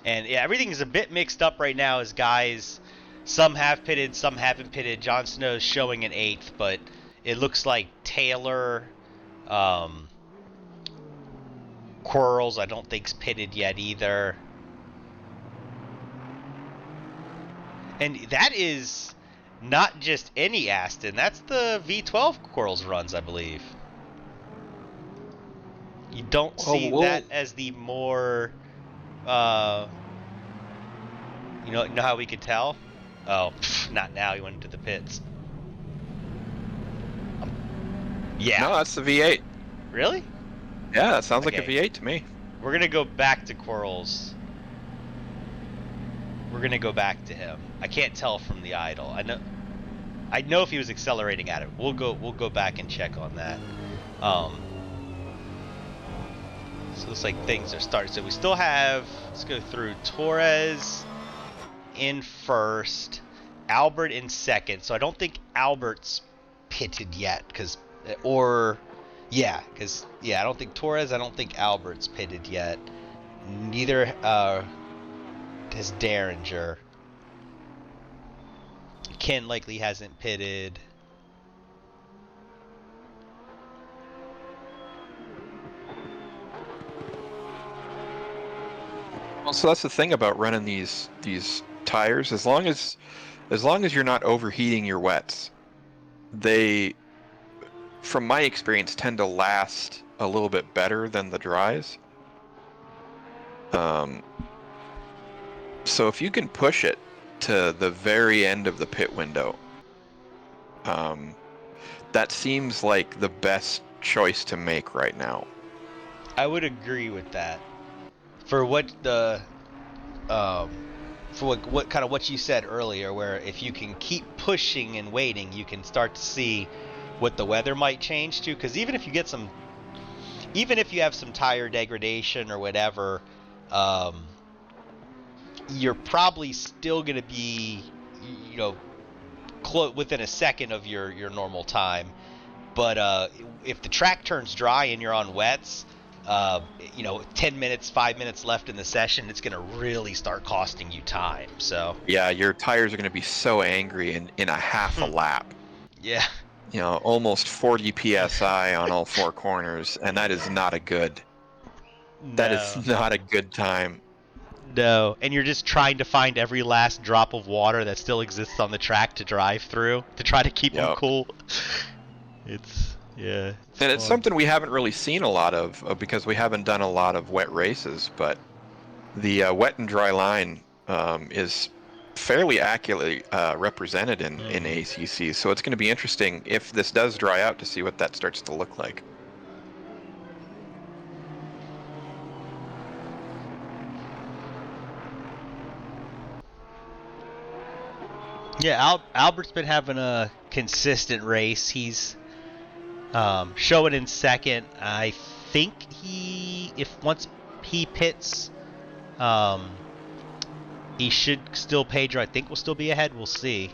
Speaker 1: And yeah, everything's a bit mixed up right now as guys. Some have pitted, some haven't pitted. Jon Snow's showing an 8th, but it looks like Taylor, um, Quarles, I don't think's pitted yet either. And that is not just any Aston. That's the V12 Quarles runs, I believe. You don't see that as the more, you know how we could tell? Oh, not now. He went into the pits. Yeah.
Speaker 2: No, that's the V8.
Speaker 1: Really?
Speaker 2: Yeah, that sounds like a
Speaker 1: Okay.
Speaker 2: V8 to me.
Speaker 1: We're gonna go back to Quarles. We're gonna go back to him. I can't tell from the idle. I know if he was accelerating at it. We'll go back and check on that. So it looks like things are starting. So we still have. Let's go through Torres in first, Albert in second. So I don't think Albert's pitted yet, I don't think Torres. I don't think Albert's pitted yet. Neither has Derringer. Ken likely hasn't pitted.
Speaker 2: Well, so that's the thing about running these tires. As long as you're not overheating your wets, they, from my experience, tend to last a little bit better than the dries. So if you can push it to the very end of the pit window, that seems like the best choice to make right now.
Speaker 1: I would agree with that. For what the for what kind of what you said earlier, where if you can keep pushing and waiting, you can start to see what the weather might change to. Because even if you have some tire degradation or whatever, you're probably still going to be, within a second of your normal time. But if the track turns dry and you're on wets, 10 minutes, 5 minutes left in the session, it's going to really start costing you time. So
Speaker 2: yeah, your tires are going to be so angry in a half a lap.
Speaker 1: Yeah.
Speaker 2: Almost 40 psi on all four corners, and that is not a good. That is not a good time.
Speaker 1: No, and you're just trying to find every last drop of water that still exists on the track to drive through to try to keep them cool. It's
Speaker 2: It's something we haven't really seen a lot of because we haven't done a lot of wet races, but the wet and dry line is fairly accurately represented in
Speaker 1: Mhm.
Speaker 2: ACC. So it's going to be interesting if this does dry out to see what that starts to look like.
Speaker 1: Yeah, Albert's been having a consistent race. He's showing in second. I think if once he pits, um, he should still Pedro. I think will still be ahead. We'll see.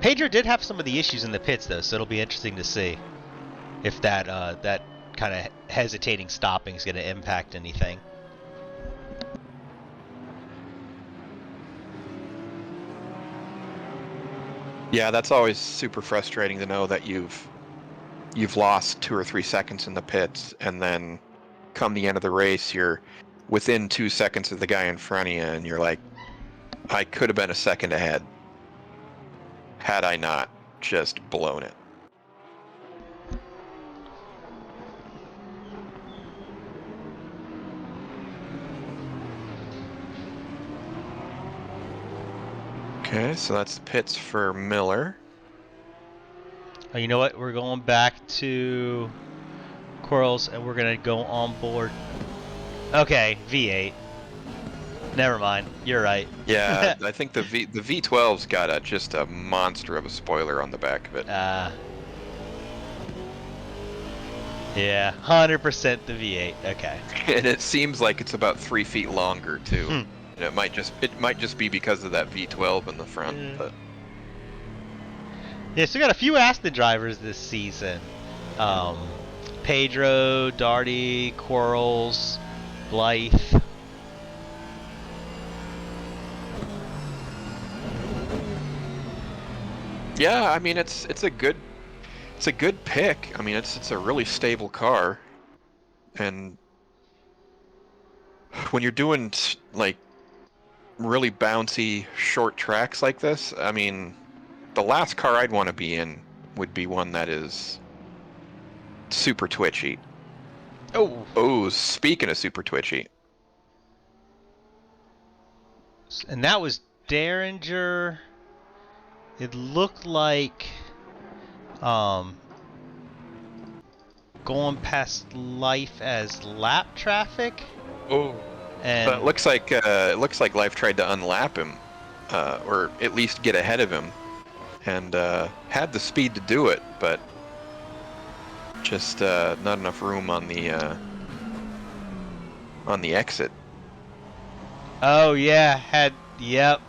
Speaker 1: Pedro did have some of the issues in the pits though, so it'll be interesting to see if that kind of hesitating stopping is going to impact anything.
Speaker 2: Yeah, that's always super frustrating to know that you've lost 2 or 3 seconds in the pits, and then come the end of the race, you're within 2 seconds of the guy in front of you, and you're like, I could have been a second ahead had I not just blown it. Okay, so that's the pits for Miller.
Speaker 1: Oh, you know what? We're going back to Corals, and we're gonna go on board. Okay, V8. Never mind. You're right.
Speaker 2: Yeah, I think the V12's got just a monster of a spoiler on the back of it.
Speaker 1: Yeah, 100% the V8. Okay.
Speaker 2: And it seems like it's about 3 feet longer too.
Speaker 1: Hmm.
Speaker 2: And it might just be because of that V12 in the front. But
Speaker 1: Yeah, so we got a few Aston drivers this season. Pedro, Darty, Quarles, Blythe.
Speaker 2: yeah, I mean it's a good pick. I mean it's a really stable car, and when you're doing like really bouncy short tracks like this, I mean the last car I'd want to be in would be one that is super twitchy.
Speaker 1: Oh.
Speaker 2: Oh, speaking of super twitchy.
Speaker 1: And that was Derringer. It looked like going past Life as lap traffic.
Speaker 2: Oh.
Speaker 1: And
Speaker 2: It looks like Life tried to unlap him, or at least get ahead of him, and had the speed to do it, but just not enough room on the exit.
Speaker 1: oh yeah, yep.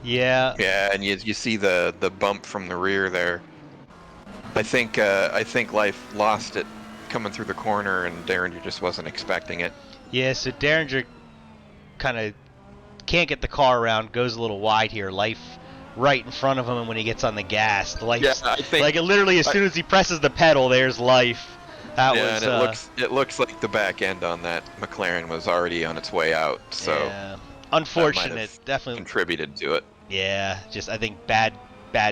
Speaker 1: Yeah.
Speaker 2: Yeah, and you see the bump from the rear there. I think Life lost it coming through the corner, and Derringer just wasn't expecting it.
Speaker 1: Yeah, so Derringer kind of can't get the car around, goes a little wide here. Life right in front of him, and when he gets on the gas, the Life,
Speaker 2: Yeah, I think
Speaker 1: like it literally as soon as he presses the pedal, there's Life. That was.
Speaker 2: And it looks like the back end on that McLaren was already on its way out, so
Speaker 1: Yeah.
Speaker 2: that
Speaker 1: Unfortunate,
Speaker 2: might have
Speaker 1: definitely.
Speaker 2: contributed to it.
Speaker 1: Yeah, just I think bad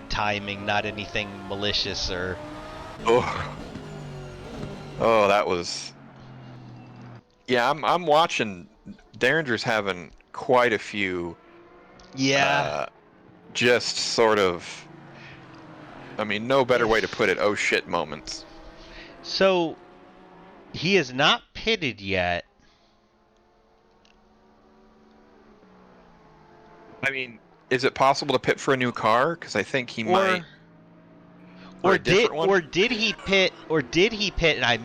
Speaker 1: timing, not anything malicious or.
Speaker 2: Oh, that was. Yeah, I'm watching. Derringer's having quite a few.
Speaker 1: Yeah.
Speaker 2: Just sort of. I mean, no better way to put it. Oh shit moments.
Speaker 1: So, he is not pitted yet.
Speaker 2: I mean, is it possible to pit for a new car? Because I think he might. For a different one?
Speaker 1: Or did he pit? Or did he pit? And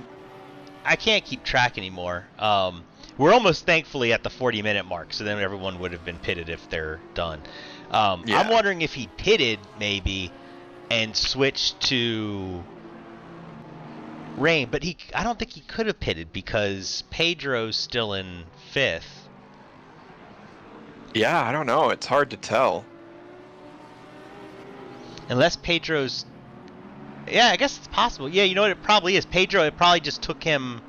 Speaker 1: I can't keep track anymore. We're almost thankfully at the 40-minute mark, so then everyone would have been pitted if they're done.
Speaker 2: Yeah.
Speaker 1: I'm wondering if he pitted maybe and switched to Rain, but I don't think he could have pitted because Pedro's still in 5th.
Speaker 2: Yeah, I don't know. It's hard to tell.
Speaker 1: Unless Pedro's... Yeah, I guess it's possible. Yeah, you know what? It probably is. Pedro, it probably just took him...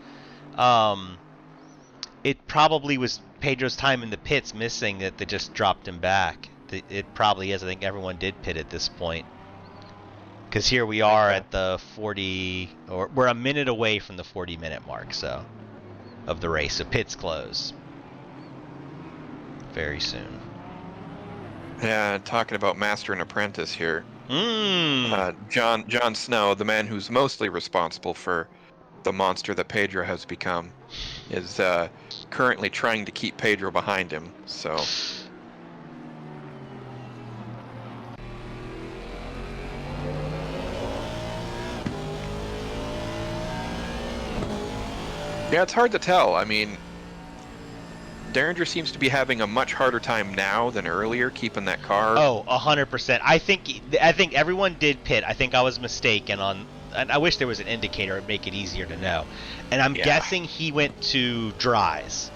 Speaker 1: It probably was Pedro's time in the pits missing that they just dropped him back. It probably is. I think everyone did pit at this point. Because here we are at the 40... Or we're a minute away from the 40-minute mark, so... Of the race. So pits close. very soon.
Speaker 2: Yeah, talking about master and apprentice here.
Speaker 1: Mmm.
Speaker 2: Jon Snow, the man who's mostly responsible for the monster that Pedro has become, is currently trying to keep Pedro behind him. So yeah, it's hard to tell. I mean, Derringer seems to be having a much harder time now than earlier keeping that car.
Speaker 1: Oh, 100%. I think everyone did pit. I think I was mistaken on. And I wish there was an indicator to make it easier to know. And I'm
Speaker 2: Yeah.
Speaker 1: guessing he went to dries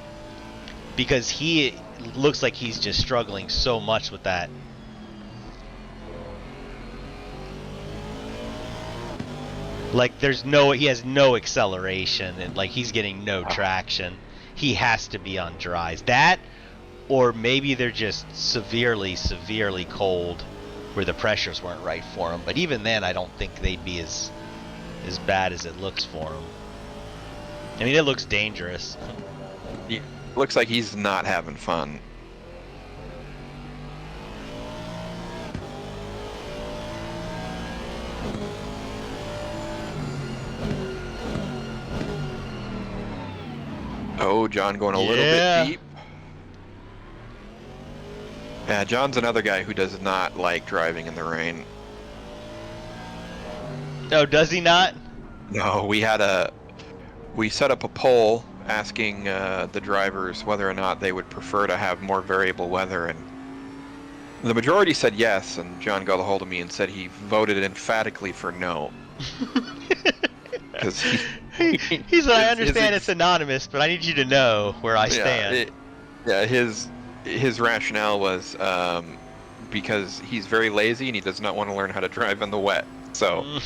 Speaker 1: because he looks like he's just struggling so much with that. Like he has no acceleration and like he's getting no traction. He has to be on dries. That, or maybe they're just severely, severely cold where the pressures weren't right for him. But even then, I don't think they'd be as bad as it looks for him. I mean, it looks dangerous.
Speaker 2: He looks like he's not having fun. Oh, John going a little bit deep. Yeah, John's another guy who does not like driving in the rain.
Speaker 1: Oh, does he not?
Speaker 2: No, we set up a poll asking the drivers whether or not they would prefer to have more variable weather, and the majority said yes, and John got a hold of me and said he voted emphatically for no. Because
Speaker 1: he's like, I understand it's anonymous, but I need you to know where I stand.
Speaker 2: His rationale was because he's very lazy and he does not want to learn how to drive in the wet. So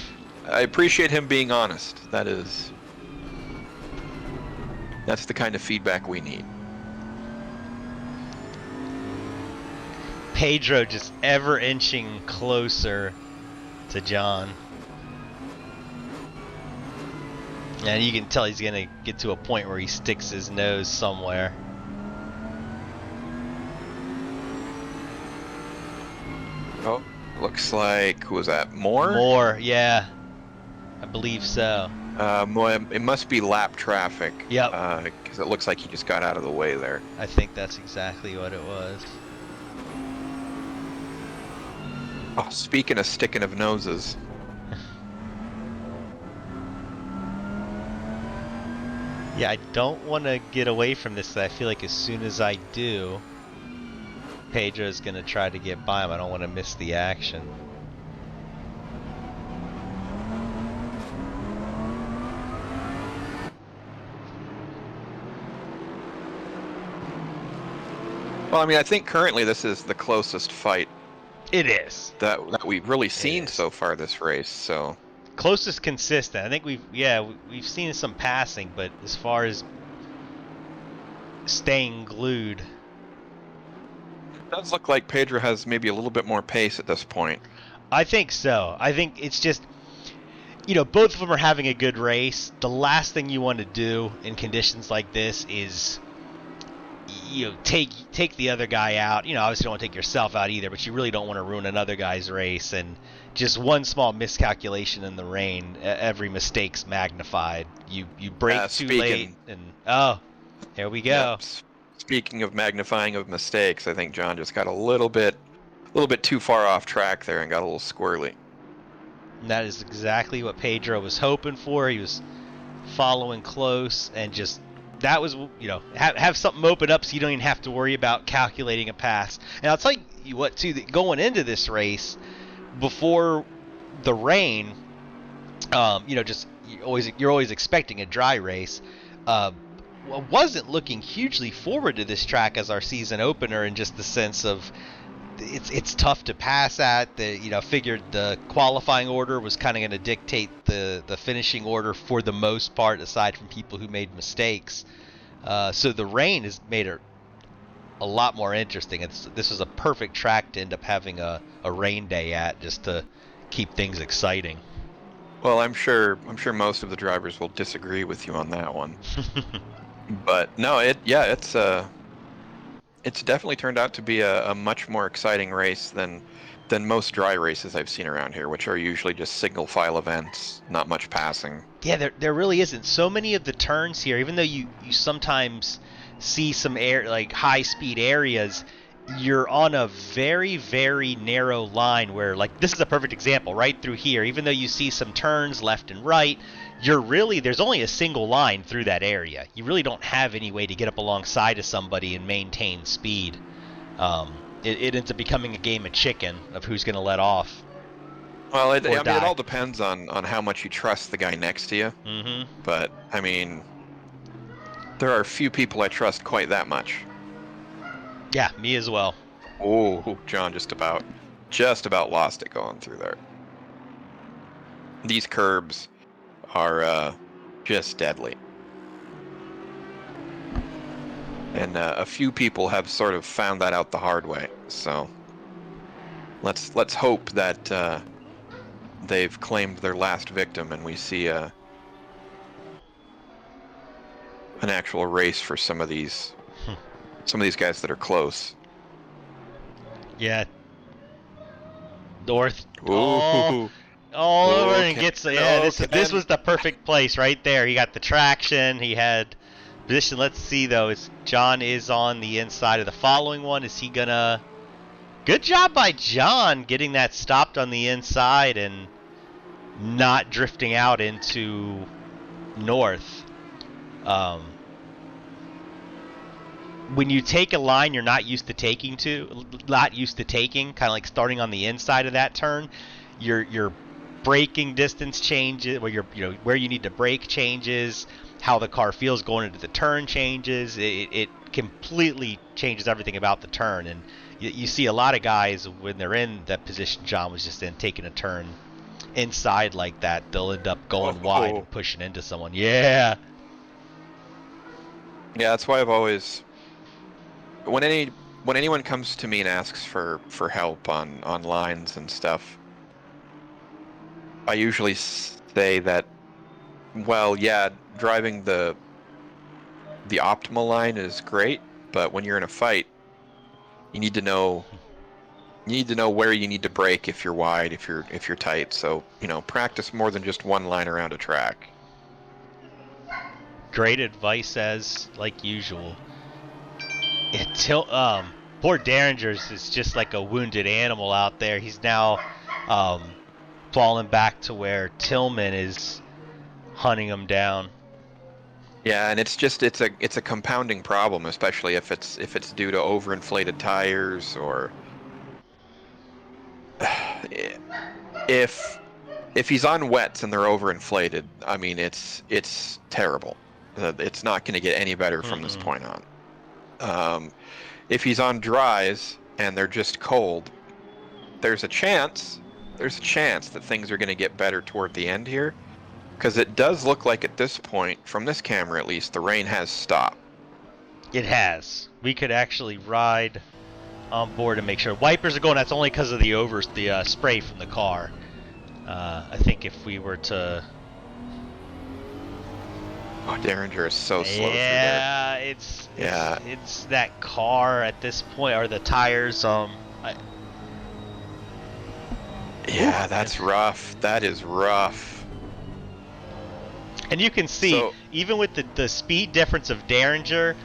Speaker 2: I appreciate him being honest. That's the kind of feedback we need.
Speaker 1: Pedro just ever inching closer to John. And you can tell he's going to get to a point where he sticks his nose somewhere.
Speaker 2: Oh, looks like, who was that? Moore?
Speaker 1: Moore, yeah. I believe so.
Speaker 2: It must be lap traffic.
Speaker 1: Yep.
Speaker 2: Because it looks like he just got out of the way there.
Speaker 1: I think that's exactly what it was.
Speaker 2: Oh, speaking of sticking of noses.
Speaker 1: Yeah, I don't want to get away from this. I feel like as soon as I do, Pedro's going to try to get by him. I don't want to miss the action.
Speaker 2: Well, I mean, I think currently this is the closest fight.
Speaker 1: It is.
Speaker 2: That we've really seen so far this race, so.
Speaker 1: Closest consistent. I think we've seen some passing, but as far as staying glued.
Speaker 2: It does look like Pedro has maybe a little bit more pace at this point.
Speaker 1: I think so. I think it's just, both of them are having a good race. The last thing you want to do in conditions like this is, take the other guy out. Obviously don't want to take yourself out either, but you really don't want to ruin another guy's race. And just one small miscalculation in the rain, every mistake's magnified. You brake too late, and there we go.
Speaker 2: Yep. Speaking of magnifying of mistakes, I think John just got a little bit too far off track there and got a little squirrely.
Speaker 1: And that is exactly what Pedro was hoping for. He was following close, and just that was, have something open up so you don't even have to worry about calculating a pass. And I'll tell you what, too, going into this race, before the rain, you're always expecting a dry race. Wasn't looking hugely forward to this track as our season opener, in just the sense of it's tough to pass at. Figured the qualifying order was kind of going to dictate the finishing order for the most part, aside from people who made mistakes. So the rain has made it a lot more interesting. This is a perfect track to end up having a rain day at, just to keep things exciting.
Speaker 2: Well, I'm sure most of the drivers will disagree with you on that one. But no, it's it's definitely turned out to be a much more exciting race than most dry races I've seen around here, which are usually just single file events, not much passing.
Speaker 1: Yeah, there really isn't. So many of the turns here, even though you sometimes see some air like high speed areas, you're on a very very narrow line where like this is a perfect example right through here. Even though you see some turns left and right, there's only a single line through that area. You really don't have any way to get up alongside of somebody and maintain speed. It ends up becoming a game of chicken of who's going to let off
Speaker 2: Well,
Speaker 1: or
Speaker 2: I mean, it
Speaker 1: die.
Speaker 2: all depends on how much you trust the guy next to you.
Speaker 1: Mm-hmm.
Speaker 2: But I mean, there are few people I trust quite that much.
Speaker 1: Yeah, me as well.
Speaker 2: Oh, John just about lost it going through there. These curbs are just deadly. And a few people have sort of found that out the hard way. So let's hope that they've claimed their last victim, and we see an actual race for some of these guys that are close.
Speaker 1: Yeah, North. Oh,
Speaker 2: Ooh,
Speaker 1: all over
Speaker 2: oh,
Speaker 1: and
Speaker 2: Ken,
Speaker 1: gets. Yeah,
Speaker 2: no,
Speaker 1: this
Speaker 2: Ken.
Speaker 1: was the perfect place right there. He got the traction. He had position. Let's see though. John is on the inside of the following one. Is he gonna? Good job by John getting that stopped on the inside and not drifting out into North. Um, when you take a line you're not used to taking, kind of like starting on the inside of that turn, your braking distance changes, where you need to brake changes, how the car feels going into the turn changes. It completely changes everything about the turn, and you see a lot of guys when they're in that position John was just in, taking a turn inside like that, they'll end up going wide
Speaker 2: Oh,
Speaker 1: and pushing into someone. Yeah.
Speaker 2: yeah. That's why I've always when anyone comes to me and asks for help on lines and stuff, I usually say that, well, yeah, driving the optimal line is great, but when you're in a fight, you need to know where you need to brake if you're wide, if you're tight. So, practice more than just one line around a track.
Speaker 1: Great advice as like usual. Poor Derringers is just like a wounded animal out there. He's now um, fallen back to where Tillman is hunting him down.
Speaker 2: Yeah, and it's a compounding problem, especially if it's due to overinflated tires or if he's on wets and they're overinflated. I mean, it's terrible. It's not going to get any better from this
Speaker 1: Mm-mm.
Speaker 2: point on. Um, if he's on dries and they're just cold, there's a chance that things are going to get better toward the end here, because it does look like at this point, from this camera at least, the rain has stopped.
Speaker 1: It has. We could actually ride on board and make sure wipers are going. That's only because of the spray from the car. I think if we were to,
Speaker 2: Oh, Derringer is so slow through there.
Speaker 1: yeah,
Speaker 2: Yeah,
Speaker 1: it's that car at this point, or the tires.
Speaker 2: yeah, that's rough. That is rough.
Speaker 1: And you can see,
Speaker 2: So,
Speaker 1: even with the speed difference of Derringer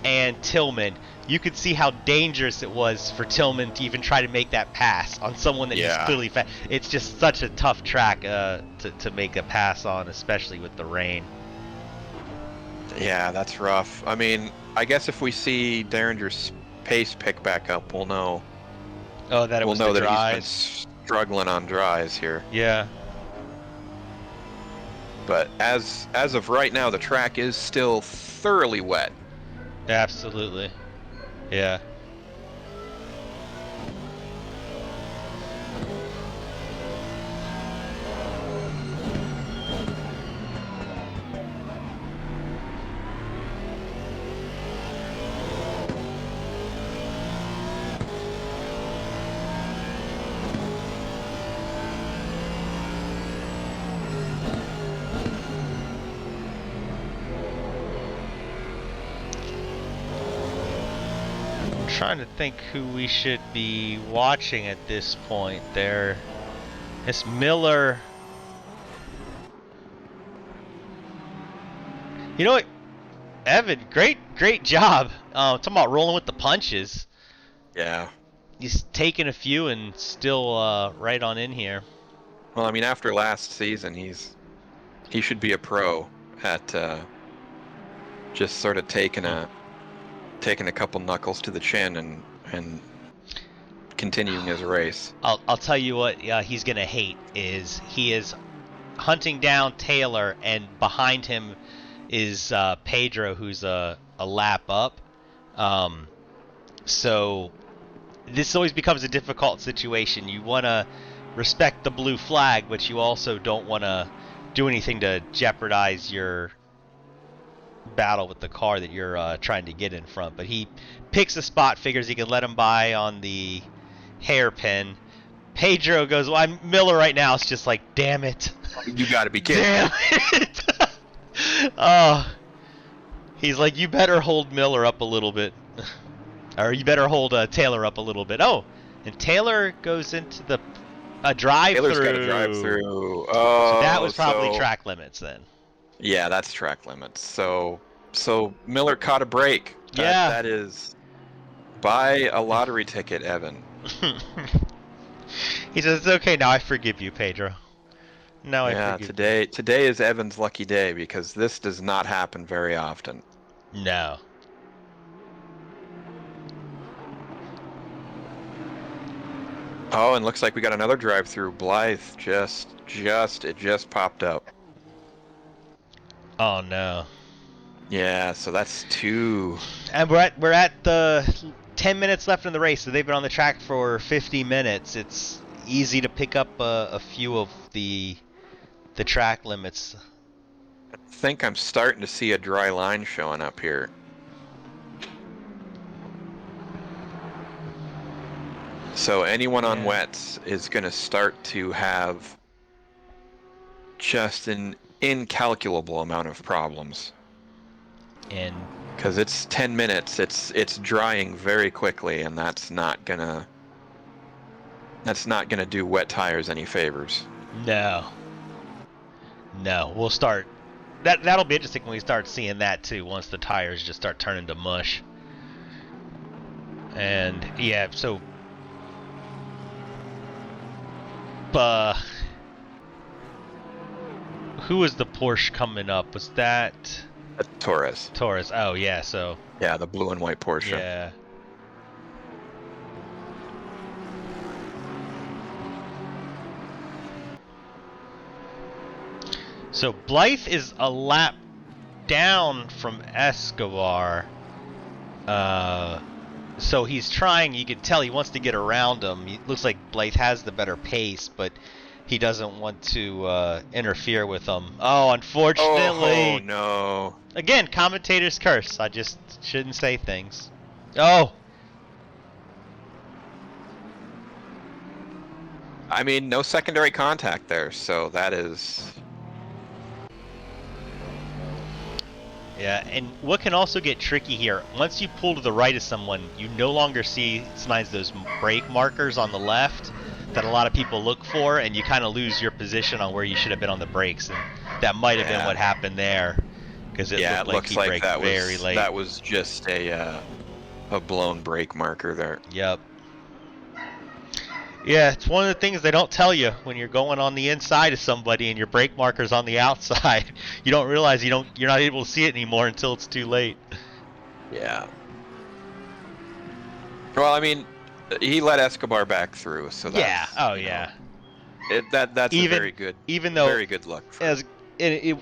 Speaker 1: and Tillman, you could see how dangerous it was for Tillman to even try to make that pass on someone that he's
Speaker 2: yeah,
Speaker 1: clearly fast. It's just such a tough track to make a pass on, especially with the rain.
Speaker 2: yeah, that's rough. I mean, I guess if we see Derringer's pace pick back up, we'll know.
Speaker 1: Oh, that it
Speaker 2: We'll
Speaker 1: was the
Speaker 2: know that he's been
Speaker 1: dries.
Speaker 2: struggling on dries here.
Speaker 1: Yeah.
Speaker 2: But as of right now, the track is still thoroughly wet.
Speaker 1: Absolutely. Yeah. trying to think who we should be watching at this point there. It's Miller. You know what? Evan, great job. Talking about rolling with the punches.
Speaker 2: Yeah.
Speaker 1: He's taken a few and still right on in here.
Speaker 2: Well, I mean, after last season, he should be a pro at just sort of taking a couple knuckles to the chin and continuing his race.
Speaker 1: I'll tell you what he's gonna hate is he is hunting down Taylor, and behind him is Pedro, who's a lap up. So this always becomes a difficult situation. You want to respect the blue flag, but you also don't want to do anything to jeopardize your battle with the car that you're trying to get in front. But he picks a spot, figures he can let him by on the hairpin. Pedro goes, well, I'm Miller right now. It's just like, damn it.
Speaker 2: You got to be kidding.
Speaker 1: Damn it. Oh. He's like, you better hold Miller up a little bit. Or you better hold Taylor up a little bit. Oh, and Taylor goes into the drive-through.
Speaker 2: Taylor's got a drive-through.
Speaker 1: Oh, so that was probably track limits then.
Speaker 2: Yeah, that's track limits. So Miller caught a break.
Speaker 1: Yeah.
Speaker 2: That is buy a lottery ticket, Evan.
Speaker 1: He says, it's okay, now I forgive you, Pedro. Now I forgive
Speaker 2: you. Today is Evan's lucky day because this does not happen very often.
Speaker 1: No.
Speaker 2: Oh, and looks like we got another drive-through. Blythe just popped up.
Speaker 1: Oh no.
Speaker 2: Yeah, so that's 2.
Speaker 1: And we're at the 10 minutes left in the race, so they've been on the track for 50 minutes. It's easy to pick up a few of the track limits.
Speaker 2: I think I'm starting to see a dry line showing up here. So anyone on wets is going to start to have just an incalculable amount of problems.
Speaker 1: And
Speaker 2: because it's 10 minutes, it's drying very quickly, and that's not gonna do wet tires any favors.
Speaker 1: No, we'll start. That'll be interesting when we start seeing that too. Once the tires just start turning to mush. And yeah, so. Who was the Porsche coming up? Was that
Speaker 2: a Taurus?
Speaker 1: Taurus. Oh yeah, so.
Speaker 2: Yeah, the blue and white Porsche.
Speaker 1: Yeah. So Blythe is a lap down from Escobar. So he's trying, you can tell he wants to get around him. It looks like Blythe has the better pace, but he doesn't want to interfere with him. Oh, unfortunately.
Speaker 2: Oh, no.
Speaker 1: Again, commentator's curse. I just shouldn't say things. Oh.
Speaker 2: I mean, no secondary contact there, so that is...
Speaker 1: Yeah, and what can also get tricky here, once you pull to the right of someone, you no longer see sometimes those brake markers on the left that a lot of people look for, and you kind of lose your position on where you should have been on the brakes, and that might have been what happened there, because it looked like he braked very late.
Speaker 2: That was just a blown brake marker there.
Speaker 1: Yep. Yeah, it's one of the things they don't tell you when you're going on the inside of somebody and your brake marker's on the outside. You don't realize you're not able to see it anymore until it's too late.
Speaker 2: Yeah. Well, I mean, he let Escobar back through, so that's...
Speaker 1: Yeah. Oh, yeah.
Speaker 2: That's a very good, very good look.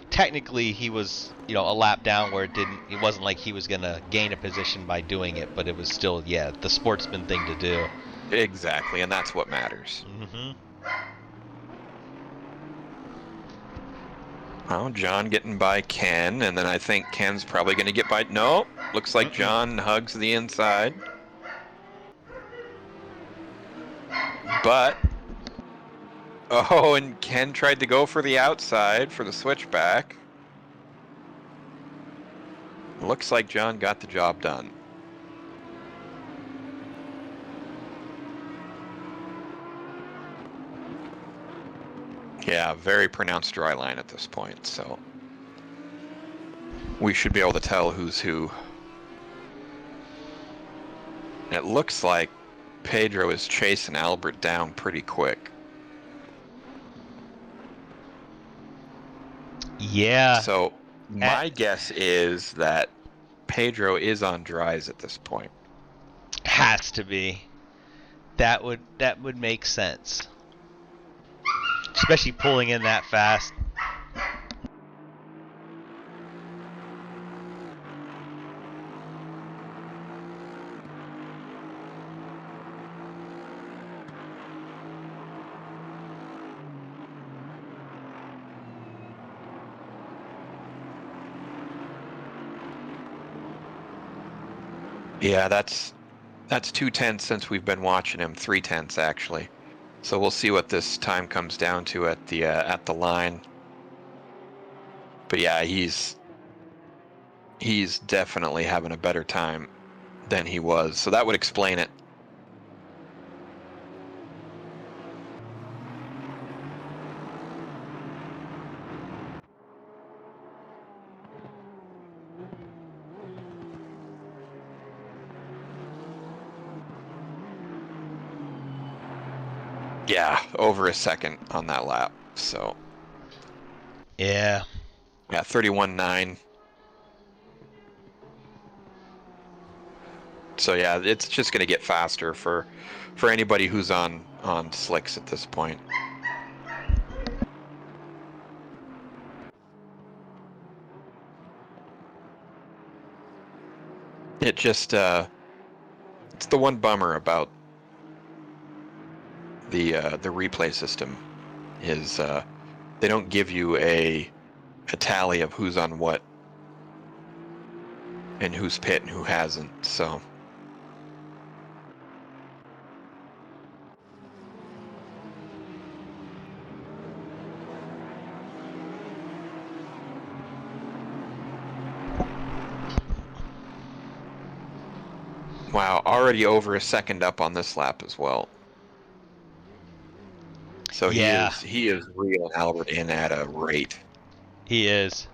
Speaker 1: Technically, he was, a lap down where it wasn't like he was gonna gain a position by doing it, but it was still, the sportsman thing to do.
Speaker 2: Exactly, and that's what matters.
Speaker 1: Mm-hmm.
Speaker 2: Well, John getting by Ken, and then I think Ken's probably going to get by... No, looks like John hugs the inside. But... Oh, and Ken tried to go for the outside for the switchback. Looks like John got the job done. Yeah, very pronounced dry line at this point, so we should be able to tell who's who. It looks like Pedro is chasing Albert down pretty quick.
Speaker 1: Yeah.
Speaker 2: So
Speaker 1: At,
Speaker 2: my guess is that Pedro is on dries at this point.
Speaker 1: has to be. That would make sense. Especially pulling in that fast.
Speaker 2: Yeah, that's 2/10 since we've been watching him, 3/10 actually. So we'll see what this time comes down to at the line. But yeah, he's definitely having a better time than he was. So that would explain it. Yeah, over a second on that lap. So
Speaker 1: Yeah.
Speaker 2: yeah, 31.9. So yeah, it's just going to get faster for anybody who's on slicks at this point. It just it's the one bummer about the replay system is they don't give you a tally of who's on what and who's pit and who hasn't. So wow, already over a second up on this lap as well. So
Speaker 1: Yeah.
Speaker 2: he is reeling Albert in at a rate.
Speaker 1: He is.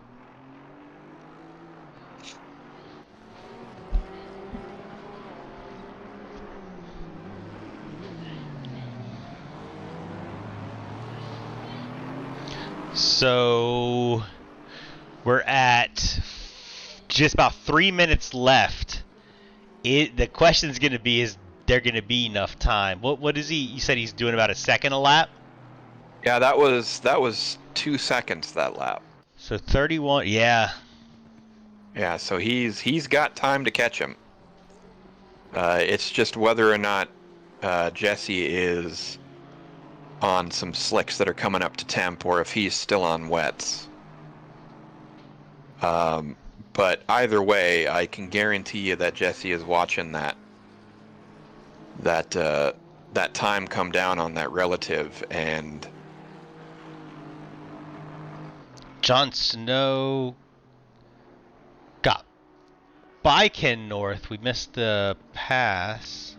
Speaker 1: So we're at just about 3 minutes left. The question's gonna be: is there gonna be enough time? What is he? You said he's doing about a second a lap.
Speaker 2: Yeah, that was 2 seconds that lap.
Speaker 1: So 31. Yeah.
Speaker 2: Yeah, so he's got time to catch him. It's just whether or not Jesse is on some slicks that are coming up to temp, or if he's still on wets. But either way, I can guarantee you that Jesse is watching that time come down on that relative, and
Speaker 1: Jon Snow got by Ken North. We missed the pass.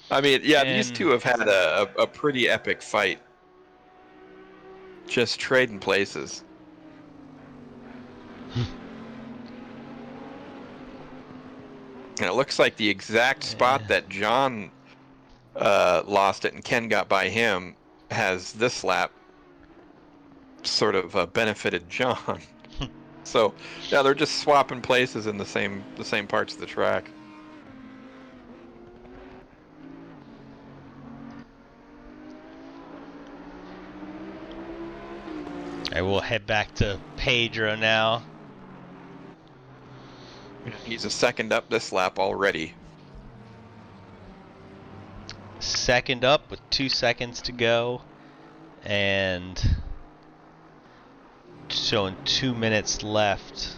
Speaker 2: I mean, yeah, these
Speaker 1: And
Speaker 2: two have had a pretty epic fight, just trading places. And it looks like the exact spot that John lost it and Ken got by him has this lap sort of benefited John. So yeah, they're just swapping places in the same parts of the track.
Speaker 1: I will head back to Pedro now.
Speaker 2: He's a second up this lap already.
Speaker 1: Second up with 2 seconds to go, and showing 2 minutes left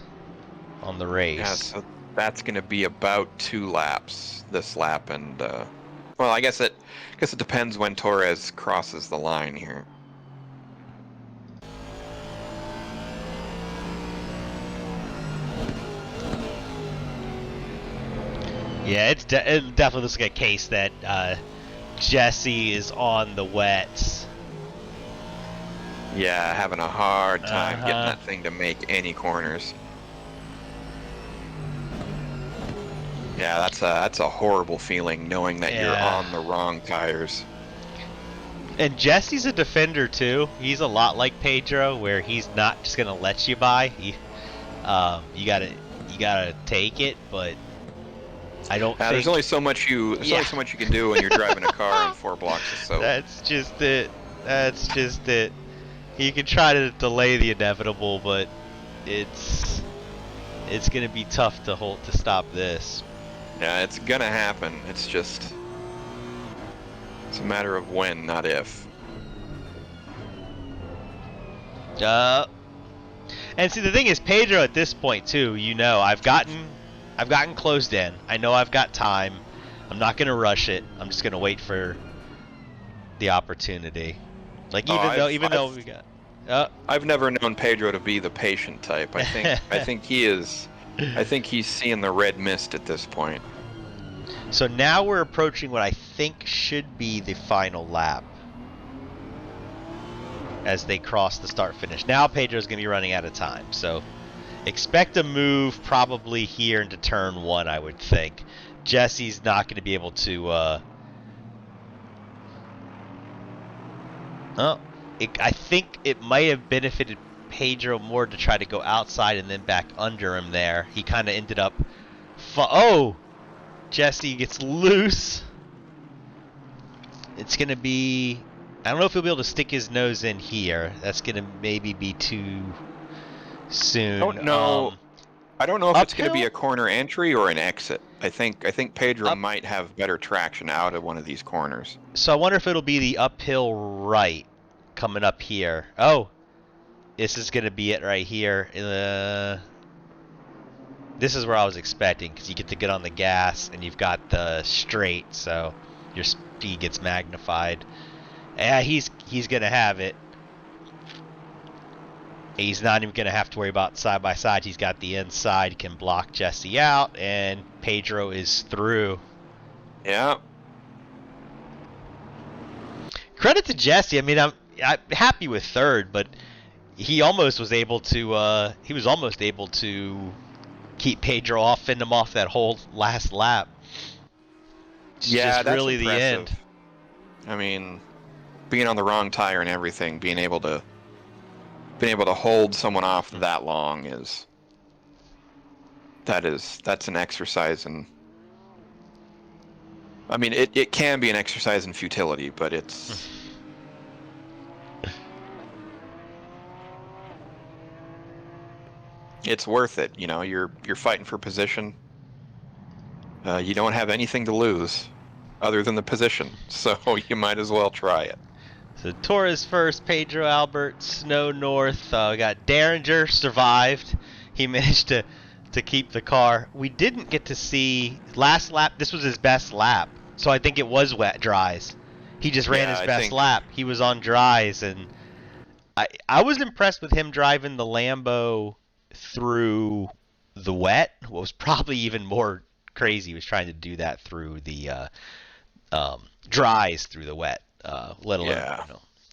Speaker 1: on the race.
Speaker 2: Yeah, so that's going to be about 2 laps this lap, and well, I guess it depends when Torres crosses the line here.
Speaker 1: Yeah, it definitely looks like a case that Jesse is on the wets.
Speaker 2: Yeah, having a hard time getting
Speaker 1: Uh-huh.
Speaker 2: that thing to make any corners. Yeah, that's a horrible feeling knowing that you're
Speaker 1: Yeah.
Speaker 2: on the wrong tires.
Speaker 1: And Jesse's a defender too. He's a lot like Pedro, where he's not just gonna let you by. You gotta take it, but I don't
Speaker 2: There's
Speaker 1: think.
Speaker 2: only so much you there's
Speaker 1: Yeah.
Speaker 2: only so much you can do when you're driving a car in 4 blocks of soap.
Speaker 1: That's just it. That's just it. You can try to delay the inevitable, but it's it's gonna be tough to stop this.
Speaker 2: Yeah, it's gonna happen. It's a matter of when, not if.
Speaker 1: Uh, and see the thing is, Pedro at this point too. I've gotten closed in. I know I've got time. I'm not gonna rush it. I'm just gonna wait for the opportunity. Like
Speaker 2: Oh,
Speaker 1: even though we got. Uh,
Speaker 2: I've never known Pedro to be the patient type. I think he is. I think he's seeing the red mist at this point.
Speaker 1: so now we're approaching what I think should be the final lap as they cross the start finish. Now Pedro's gonna be running out of time, so expect a move probably here into turn one. I would think Jesse's not going to be able to. Oh, I think it might have benefited Pedro more to try to go outside and then back under him there. He kind of ended up. Oh! Jesse gets loose. It's going to be. I don't know if he'll be able to stick his nose in here. That's going to maybe be too soon.
Speaker 2: I don't know if it's going to be
Speaker 1: Uphill?
Speaker 2: a corner entry or an exit. I think Pedro
Speaker 1: Up.
Speaker 2: might have better traction out of one of these corners.
Speaker 1: So I wonder if it'll be the uphill right coming up here. Oh, this is going to be it right here. This is where I was expecting because you get to get on the gas and you've got the straight, so your speed gets magnified. Yeah, he's going to have it. He's not even going to have to worry about side by side. He's got the inside, can block Jesse out, and Pedro is through.
Speaker 2: Yeah.
Speaker 1: Credit to Jesse. I mean, I'm happy with third, but he almost was able to. He was almost able to keep Pedro off, fend him off that whole last lap. It's
Speaker 2: Yeah,
Speaker 1: just
Speaker 2: that's
Speaker 1: really the
Speaker 2: impressive.
Speaker 1: end.
Speaker 2: I mean, being on the wrong tire and everything, being able to hold someone off that long that's an exercise in. I mean, it can be an exercise in futility, but it's worth it. You know, you're fighting for position. You don't have anything to lose other than the position, so you might as well try it.
Speaker 1: So Torres first, Pedro Albert, Snow North. We got Derringer survived. He managed to keep the car. We didn't get to see last lap. This was his best lap, so I think it was wet dries. He just ran
Speaker 2: Yeah,
Speaker 1: his
Speaker 2: I
Speaker 1: best
Speaker 2: think.
Speaker 1: lap. He was on dries, and I was impressed with him driving the Lambo through the wet. What was probably even more crazy was trying to do that through the dries through the wet, let alone
Speaker 2: Yeah.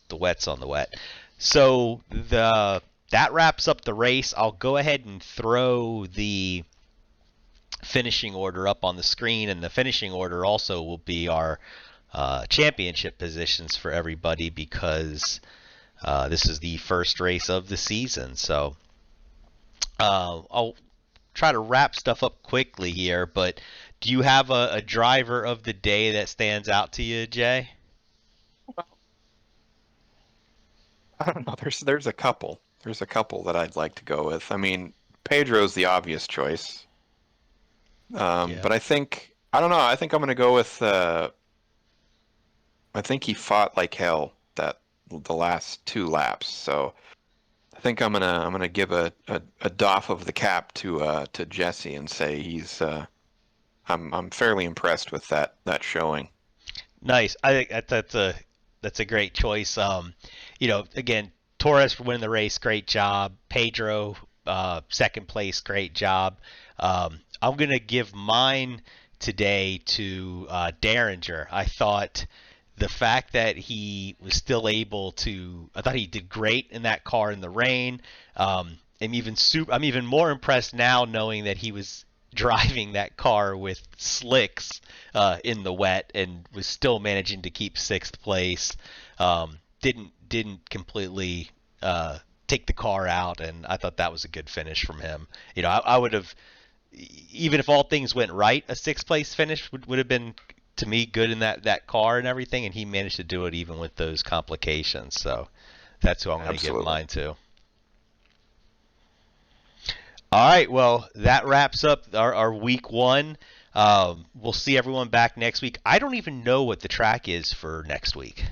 Speaker 1: the wets on the wet. So that wraps up the race. I'll go ahead and throw the finishing order up on the screen, and the finishing order also will be our championship positions for everybody because this is the first race of the season. So I'll try to wrap stuff up quickly here, but do you have a driver of the day that stands out to you, Jay?
Speaker 2: I don't know. There's a couple. There's a couple that I'd like to go with. I mean, Pedro's the obvious choice.
Speaker 1: Yeah.
Speaker 2: But I don't know. I think I'm gonna go with. I think he fought like hell the last 2 laps. So I think I'm gonna give a doff of the cap to Jesse and say I'm fairly impressed with that showing.
Speaker 1: Nice. I think that's a great choice. Again, Torres for winning the race, great job. Pedro, second place, great job. I'm gonna give mine today to Derringer. I thought the fact that he was still able to, I thought he did great in that car in the rain. I'm even more impressed now knowing that he was driving that car with slicks in the wet and was still managing to keep sixth place. Didn't completely take the car out, and I thought that was a good finish from him. I would have, even if all things went right, a sixth place finish would have been, to me, good in that car and everything, and he managed to do it even with those complications. So that's who I'm going to give
Speaker 2: Absolutely.
Speaker 1: mine to. All right, well, that wraps up our week one. We'll see everyone back next week. I don't even know what the track is for next week.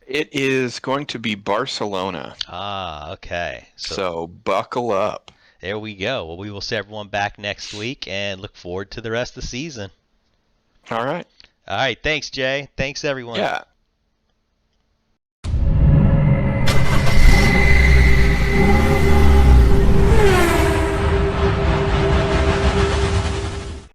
Speaker 2: It is going to be Barcelona,
Speaker 1: Ah, okay. So
Speaker 2: so buckle up.
Speaker 1: there we go. Well, we will see everyone back next week and look forward to the rest of the season.
Speaker 2: All right.
Speaker 1: All right, thanks, Jay. Thanks, everyone.
Speaker 2: Yeah.